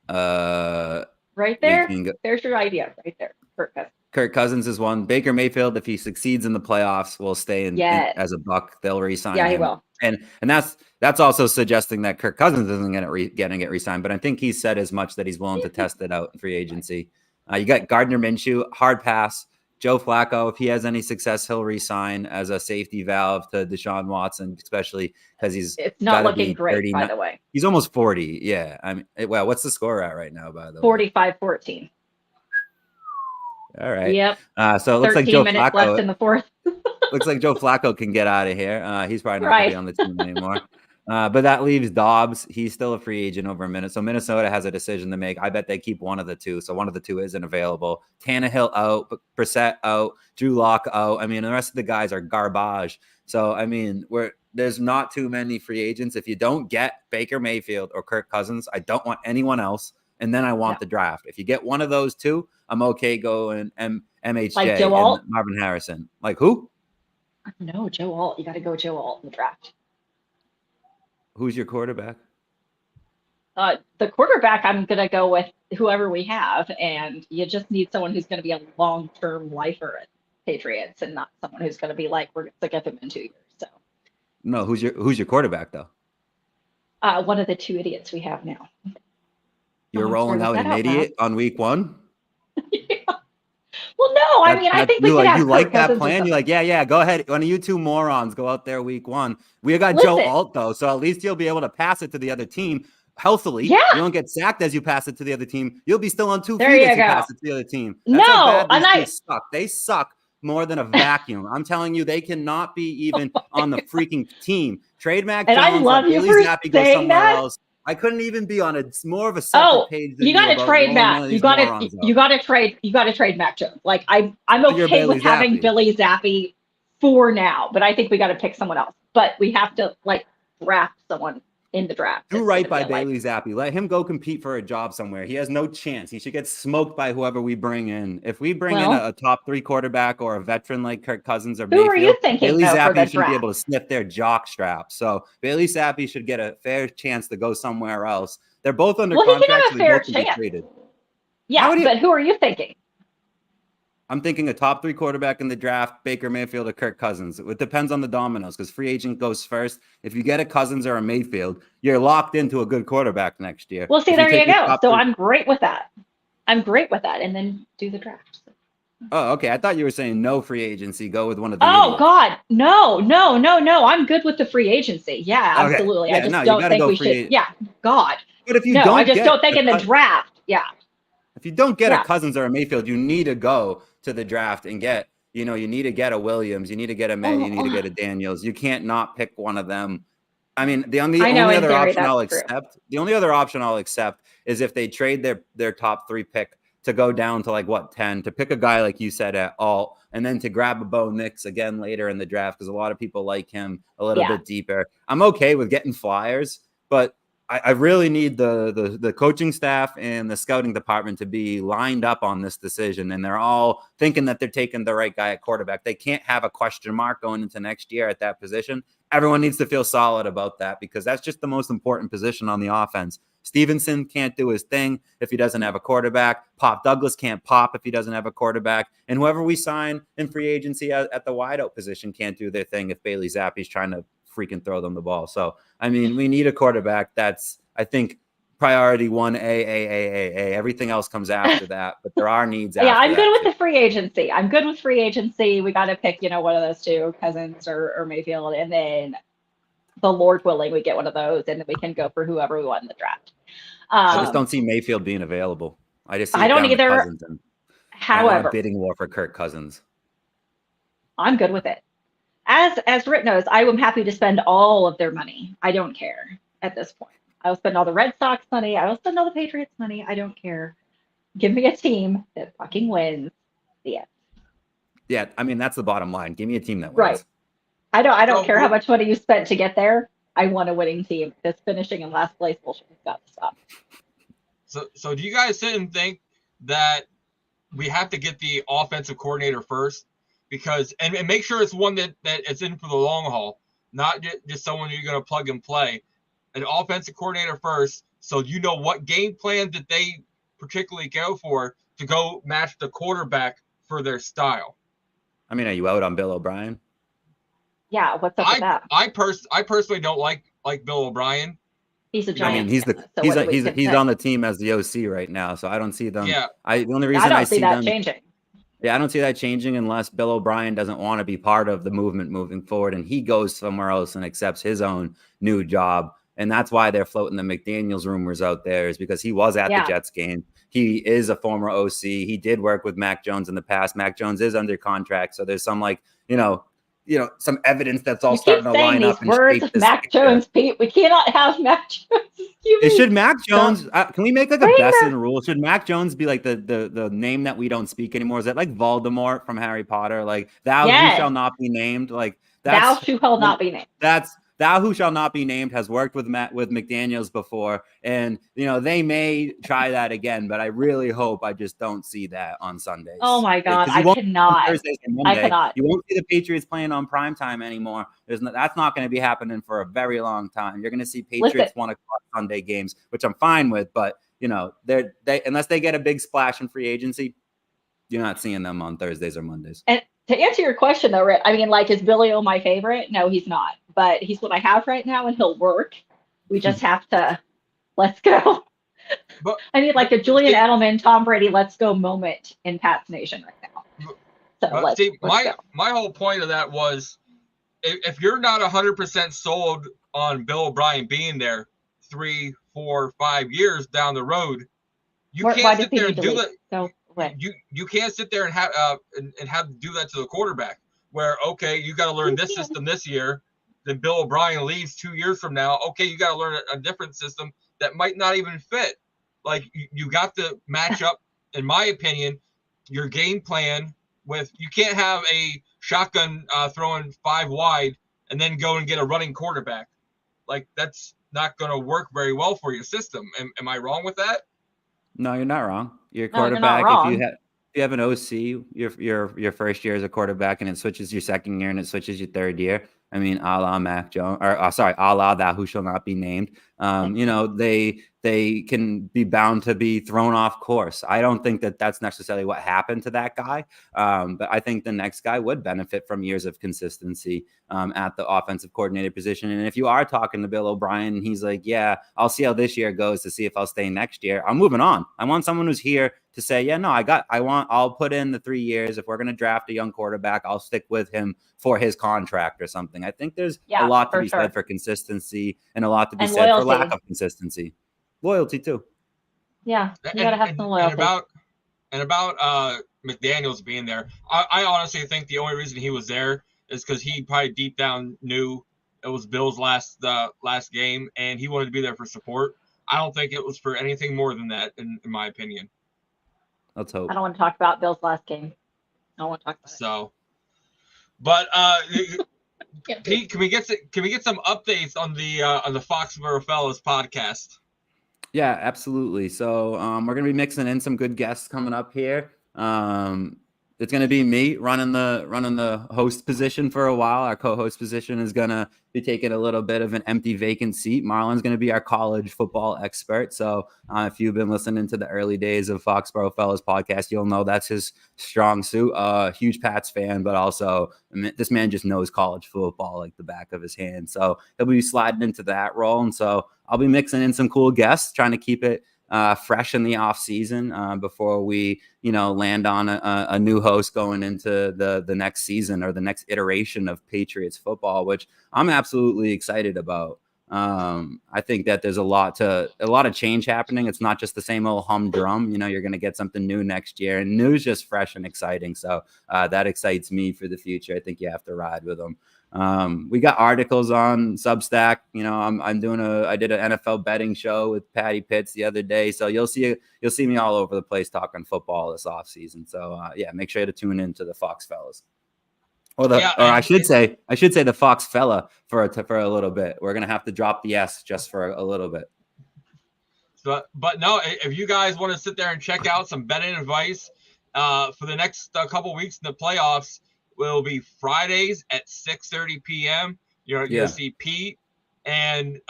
Right there. There's your idea right there. Kirk Cousins. Kirk Cousins is one. Baker Mayfield, if he succeeds in the playoffs, will stay in as a Buck. They'll re-sign him. He will. And that's also suggesting that Kirk Cousins isn't going to get re-signed. But I think he said as much that he's willing to test it out in free agency. You got Gardner Minshew, hard pass. Joe Flacco, if he has any success, he'll re-sign as a safety valve to Deshaun Watson, especially because it's not looking great, by the way. He's almost 40. Yeah. I mean, well, what's the score at right now, by the way? 45-14. All right. Yep. So it looks like Joe minutes Flacco left in the fourth. looks like Joe Flacco can get out of here. He's probably not going to be on the team anymore. But that leaves Dobbs. He's still a free agent over a minute. So Minnesota has a decision to make. I bet they keep one of the two. So one of the two isn't available. Tannehill out, Brissett out, Drew Lock out. I mean, the rest of the guys are garbage. So, I mean, there's not too many free agents. If you don't get Baker Mayfield or Kirk Cousins, I don't want anyone else. And then I want the draft. If you get one of those two, I'm okay going MHJ like Joe Alt? and Marvin Harrison. Like who? No, Joe Alt. You got to go Joe Alt in the draft. Who's your quarterback? The quarterback, I'm going to go with whoever we have. And you just need someone who's going to be a long-term lifer at Patriots and not someone who's going to be like, we're going to get them in 2 years. So. No, who's your quarterback, though? One of the two idiots we have now. You're rolling out an idiot on week one? Yeah. Well, no, I mean, I think we could have you like that plan? You're like, yeah, go ahead. One of you two morons go out there week one. We got Joe Alt, though, so at least you'll be able to pass it to the other team healthily. Yeah. You don't get sacked as you pass it to the other team. You'll be still on 2 feet as you pass it to the other team. That's how bad these teams suck. They suck more than a vacuum. I'm telling you, they cannot be even on the freaking team. Trade Mac Jones, I love you for saying that. Else. I couldn't even be on more of a separate page. You got to trade Mac. You got to trade Mac Jones. Like I'm okay with having Billy Zappi for now, but I think we got to pick someone else. But we have to draft someone in the draft. Do right by Bailey Zappi. Let him go compete for a job somewhere. He has no chance. He should get smoked by whoever we bring in. If we bring in a top 3 quarterback or a veteran like Kirk Cousins or Mayfield, are you thinking Bailey Zappi should be able to sniff their jock strap. So Bailey Zappi should get a fair chance to go somewhere else. They're both under contract. He can have a fair chance. Yeah, but who are you thinking? I'm thinking a top 3 quarterback in the draft, Baker Mayfield or Kirk Cousins. It depends on the dominoes because free agent goes first. If you get a Cousins or a Mayfield, you're locked into a good quarterback next year. Well, see, there you go. So I'm great with that. And then do the draft. Oh, okay. I thought you were saying no free agency. Go with one of the idiots. God. No. I'm good with the free agency. Yeah, absolutely. Okay. Yeah, I just don't think we should. Yeah, God. But if you I just don't think in the draft. Yeah. If you don't get a Cousins or a Mayfield, you need to go to the draft and get, you need to get a Williams, you need to get a May, you need to get a Daniels. You can't not pick one of them. I mean, the only other option I'll accept is if they trade their top 3 pick to go down to 10, to pick a guy like you said at Alt, and then to grab a Bo Nix again later in the draft because a lot of people like him a little bit deeper. I'm okay with getting flyers, but I really need the coaching staff and the scouting department to be lined up on this decision. And they're all thinking that they're taking the right guy at quarterback. They can't have a question mark going into next year at that position. Everyone needs to feel solid about that because that's just the most important position on the offense. Stevenson can't do his thing if he doesn't have a quarterback. Pop Douglas can't pop if he doesn't have a quarterback. And whoever we sign in free agency at the wideout position can't do their thing if Bailey Zappi's trying to freaking throw them the ball. So, I mean, we need a quarterback. That's, I think, priority 1A. Everything else comes after that, but there are needs. I'm good with the free agency. We got to pick, one of those two, Cousins or Mayfield, and then the Lord willing, we get one of those, and then we can go for whoever we want in the draft. I just don't see Mayfield being available. I don't either. However, bidding war for Kirk Cousins. I'm good with it. As Rick knows, I am happy to spend all of their money. I don't care at this point. I will spend all the Red Sox money. I will spend all the Patriots money. I don't care. Give me a team that fucking wins. The end. Yeah, I mean, that's the bottom line. Give me a team that wins. Right. I don't care how much money you spent to get there. I want a winning team. This finishing in last place bullshit has got to stop. So do you guys sit and think that we have to get the offensive coordinator first? Because and make sure it's one that is in for the long haul, not just someone you're going to plug and play. An offensive coordinator first, so you know what game plan that they particularly go for to go match the quarterback for their style. I mean, are you out on Bill O'Brien? Yeah, what's up with that? I personally don't like Bill O'Brien. He's a Giants. I mean, he's on the team as the OC right now, so I don't see them. Yeah. The only reason I don't see that them changing. Yeah, I don't see that changing unless Bill O'Brien doesn't want to be part of the movement moving forward and he goes somewhere else and accepts his own new job. And that's why they're floating the McDaniels rumors out there, is because he was at the Jets game. He is a former OC. He did work with Mac Jones in the past. Mac Jones is under contract. So there's some some evidence that's all starting to line up. These words of Mac Jones, Pete. We cannot have Mac Jones. Should Mac Jones? Can we make like a BSEN rule? Should Mac Jones be like the name that we don't speak anymore? Is that like Voldemort from Harry Potter? Like thou who shall not be named. Like thou who shall not be named. That's thou who shall not be named has worked with McDaniels before, and they may try that again. But I really hope I just don't see that on Sundays. Oh my God, I cannot. Thursdays and Monday. I cannot. You won't see the Patriots playing on primetime anymore. That's not going to be happening for a very long time. You're going to see Patriots 1 o'clock Sunday games, which I'm fine with. But they unless they get a big splash in free agency, you're not seeing them on Thursdays or Mondays. And to answer your question, though, Rick, I mean, like, is Billy O my favorite? No, he's not. But he's what I have right now, and he'll work. We just have to, let's go. But, I need like a Julian Edelman, Tom Brady, let's go moment in Pats Nation right now. So let's go. My whole point of that was, if you're not 100% sold on Bill O'Brien being there 3, 4, 5 years down the road, you can't sit there and do that. So, you can't sit there and have to do that to the quarterback. Where you got to learn this system this year. Then Bill O'Brien leaves 2 years from now. Okay, you got to learn a different system that might not even fit. Like you got to match up, in my opinion, your game plan with. You can't have a shotgun throwing 5 wide and then go and get a running quarterback. Like that's not going to work very well for your system. Am I wrong with that? No, you're not wrong. Your quarterback, if you have an OC, your first year as a quarterback, and it switches your second year and it switches your third year. I mean, a la Mac Jones, a la that who shall not be named. They can be bound to be thrown off course. I don't think that that's necessarily what happened to that guy. But I think the next guy would benefit from years of consistency at the offensive coordinator position. And if you are talking to Bill O'Brien and he's like, yeah, I'll see how this year goes to see if I'll stay next year, I'm moving on. I want someone who's here to say, yeah, no, I'll put in the 3 years. If we're going to draft a young quarterback, I'll stick with him for his contract or something. I think there's a lot to be said for consistency and a lot to be said for lack of consistency. Loyalty too. Yeah, you gotta have some loyalty. And about McDaniels being there, I honestly think the only reason he was there is because he probably deep down knew it was Bill's last game, and he wanted to be there for support. I don't think it was for anything more than that, in my opinion. Let's hope. I don't want to talk about Bill's last game. I don't want to talk about it. But Pete, can we get some updates on the Foxborough Fellas podcast? Yeah, absolutely. So we're going to be mixing in some good guests coming up here. It's going to be me running the host position for a while. Our co-host position is going to be taking a little bit of an empty vacant seat. Marlon's going to be our college football expert. So if you've been listening to the early days of Foxborough Fellas podcast, you'll know that's his strong suit. Huge Pats fan, but also this man just knows college football like the back of his hand. So he'll be sliding into that role. And so I'll be mixing in some cool guests, trying to keep it fresh in the off season before we, land on a new host going into the next season or the next iteration of Patriots football, which I'm absolutely excited about. I think that there's a lot of change happening. It's not just the same old humdrum. You're going to get something new next year, and new's just fresh and exciting. So that excites me for the future. I think you have to ride with them. We got articles on Substack. I did an NFL betting show with Patty Pitts the other day. So you'll see me all over the place talking football this off season. So make sure to tune into the Fox Fellas. I should say the Fox Fella for a little bit. We're going to have to drop the S just for a little bit. But no, if you guys want to sit there and check out some betting advice for the next couple weeks in the playoffs, will be Fridays at 6:30 p.m. You're going to see Pete and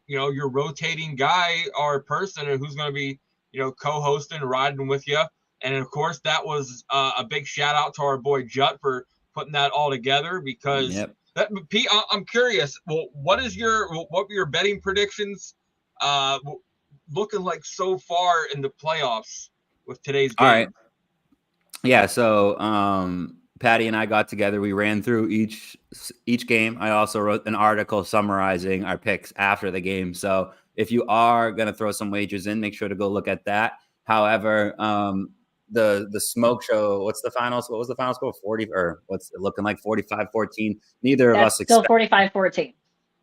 your rotating guy or person who's going to be co-hosting, riding with you. And of course, that was a big shout out to our boy Jutt for putting that all together. Because Pete, I'm curious. Well, what were your betting predictions looking like so far in the playoffs with today's game? All right. Yeah. So Patty and I got together. We ran through each game. I also wrote an article summarizing our picks after the game. So if you are going to throw some wagers in, make sure to go look at that. However, the smoke show, what's the finals? What was the final score? 40 or what's it looking like? 45-14. Neither of us still 45-14.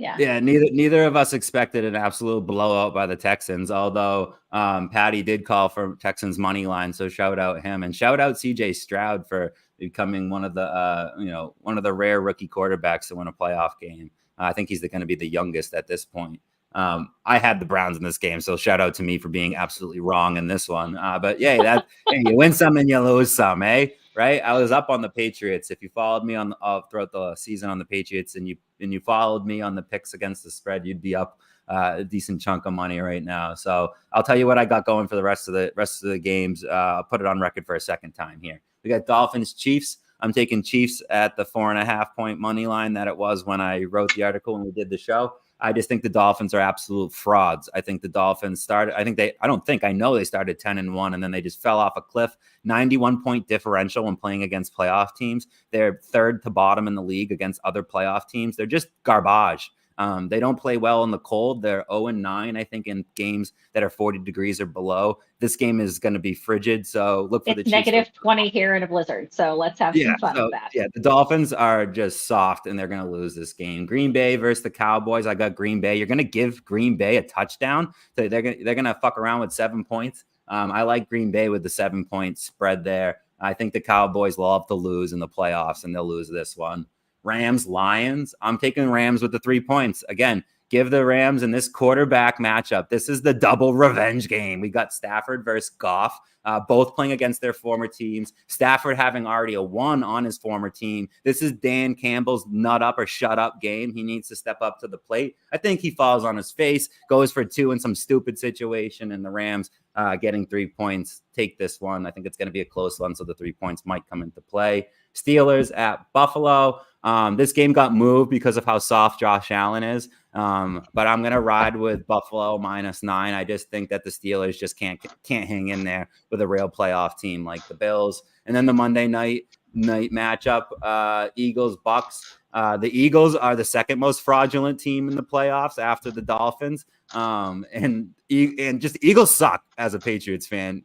Yeah, neither of us expected an absolute blowout by the Texans, although Patty did call for Texans money line, so shout out him and shout out CJ Stroud for becoming one of the rare rookie quarterbacks to win a playoff game. I think he's going to be the youngest at this point. I had the Browns in this game, so shout out to me for being absolutely wrong in this one. But yeah, hey, you win some and you lose some, eh? Right? I was up on the Patriots. If you followed me on throughout the season on the Patriots, and you followed me on the picks against the spread, you'd be up a decent chunk of money right now. So I'll tell you what I got going for the rest of the games. I'll put it on record for a second time here. We got Dolphins Chiefs. I'm taking Chiefs at the 4.5 point money line that it was when I wrote the article and we did the show. I just think the Dolphins are absolute frauds. I think the Dolphins I know they started 10-1 and then they just fell off a cliff. 91 point differential when playing against playoff teams. They're third to bottom in the league against other playoff teams. They're just garbage. They don't play well in the cold. They're 0-9, I think, in games that are 40 degrees or below. This game is going to be frigid, so look for the Chiefs. It's -20 here in a blizzard, so let's have some fun with that. Yeah, the Dolphins are just soft, and they're going to lose this game. Green Bay versus the Cowboys. I got Green Bay. You're going to give Green Bay a touchdown? So they're going to fuck around with 7 points. I like Green Bay with the 7-point spread there. I think the Cowboys love to lose in the playoffs, and they'll lose this one. Rams, Lions. I'm taking Rams with the 3 points. Again, give the Rams in this quarterback matchup. This is the double revenge game. We got Stafford versus Goff, both playing against their former teams. Stafford having already a 1 on his former team. This is Dan Campbell's nut up or shut up game. He needs to step up to the plate. I think he falls on his face, goes for 2 in some stupid situation, and the Rams getting 3 points. Take this one. I think it's going to be a close one, so the 3 points might come into play. Steelers at Buffalo. This game got moved because of how soft Josh Allen is. But I'm going to ride with Buffalo -9. I just think that the Steelers just can't hang in there with a real playoff team like the Bills. And then the Monday night matchup, Eagles-Bucks. The Eagles are the second most fraudulent team in the playoffs after the Dolphins. And just Eagles suck as a Patriots fan.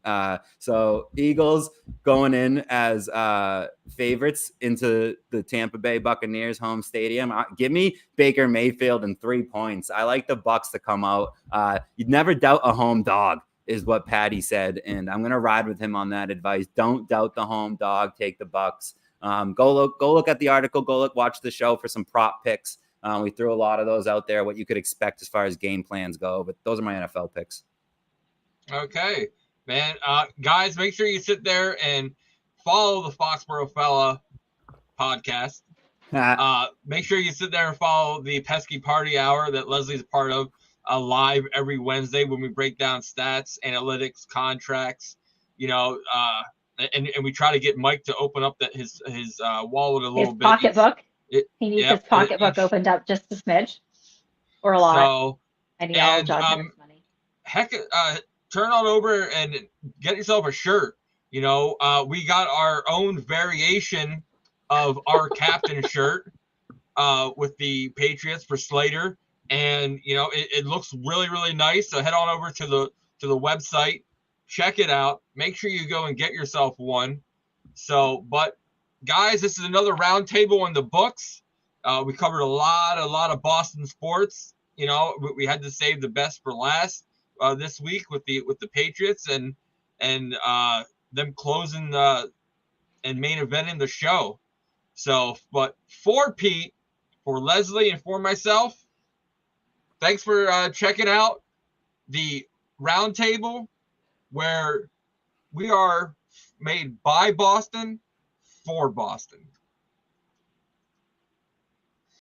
So Eagles going in as favorites into the Tampa Bay Buccaneers home stadium. Give me Baker Mayfield and 3 points. I like the Bucs to come out. You'd never doubt a home dog is what Patty said. And I'm going to ride with him on that advice. Don't doubt the home dog. Take the Bucs. Go look at the article. Watch the show for some prop picks. We threw a lot of those out there, what you could expect as far as game plans go. But those are my NFL picks. Okay, man. Guys, make sure you sit there and follow the Foxborough Fella podcast. Make sure you sit there and follow the Pesky Party Hour that Leslie's a part of live every Wednesday when we break down stats, analytics, contracts, and we try to get Mike to open up his wallet a little bit. Pocketbook. He needs his pocketbook opened up just a smidge or a lot. So, and he all John his money. Heck, turn on over and get yourself a shirt. We got our own variation of our captain shirt with the Patriots for Slater. And, it looks really, really nice. So head on over to the website, check it out. Make sure you go and get yourself one. But guys, this is another roundtable in the books. We covered a lot of Boston sports. We had to save the best for last this week with the Patriots and them closing and main eventing the show. So, but for Pete, for Leslie, and for myself, thanks for checking out the roundtable, where we are made by Boston for Boston.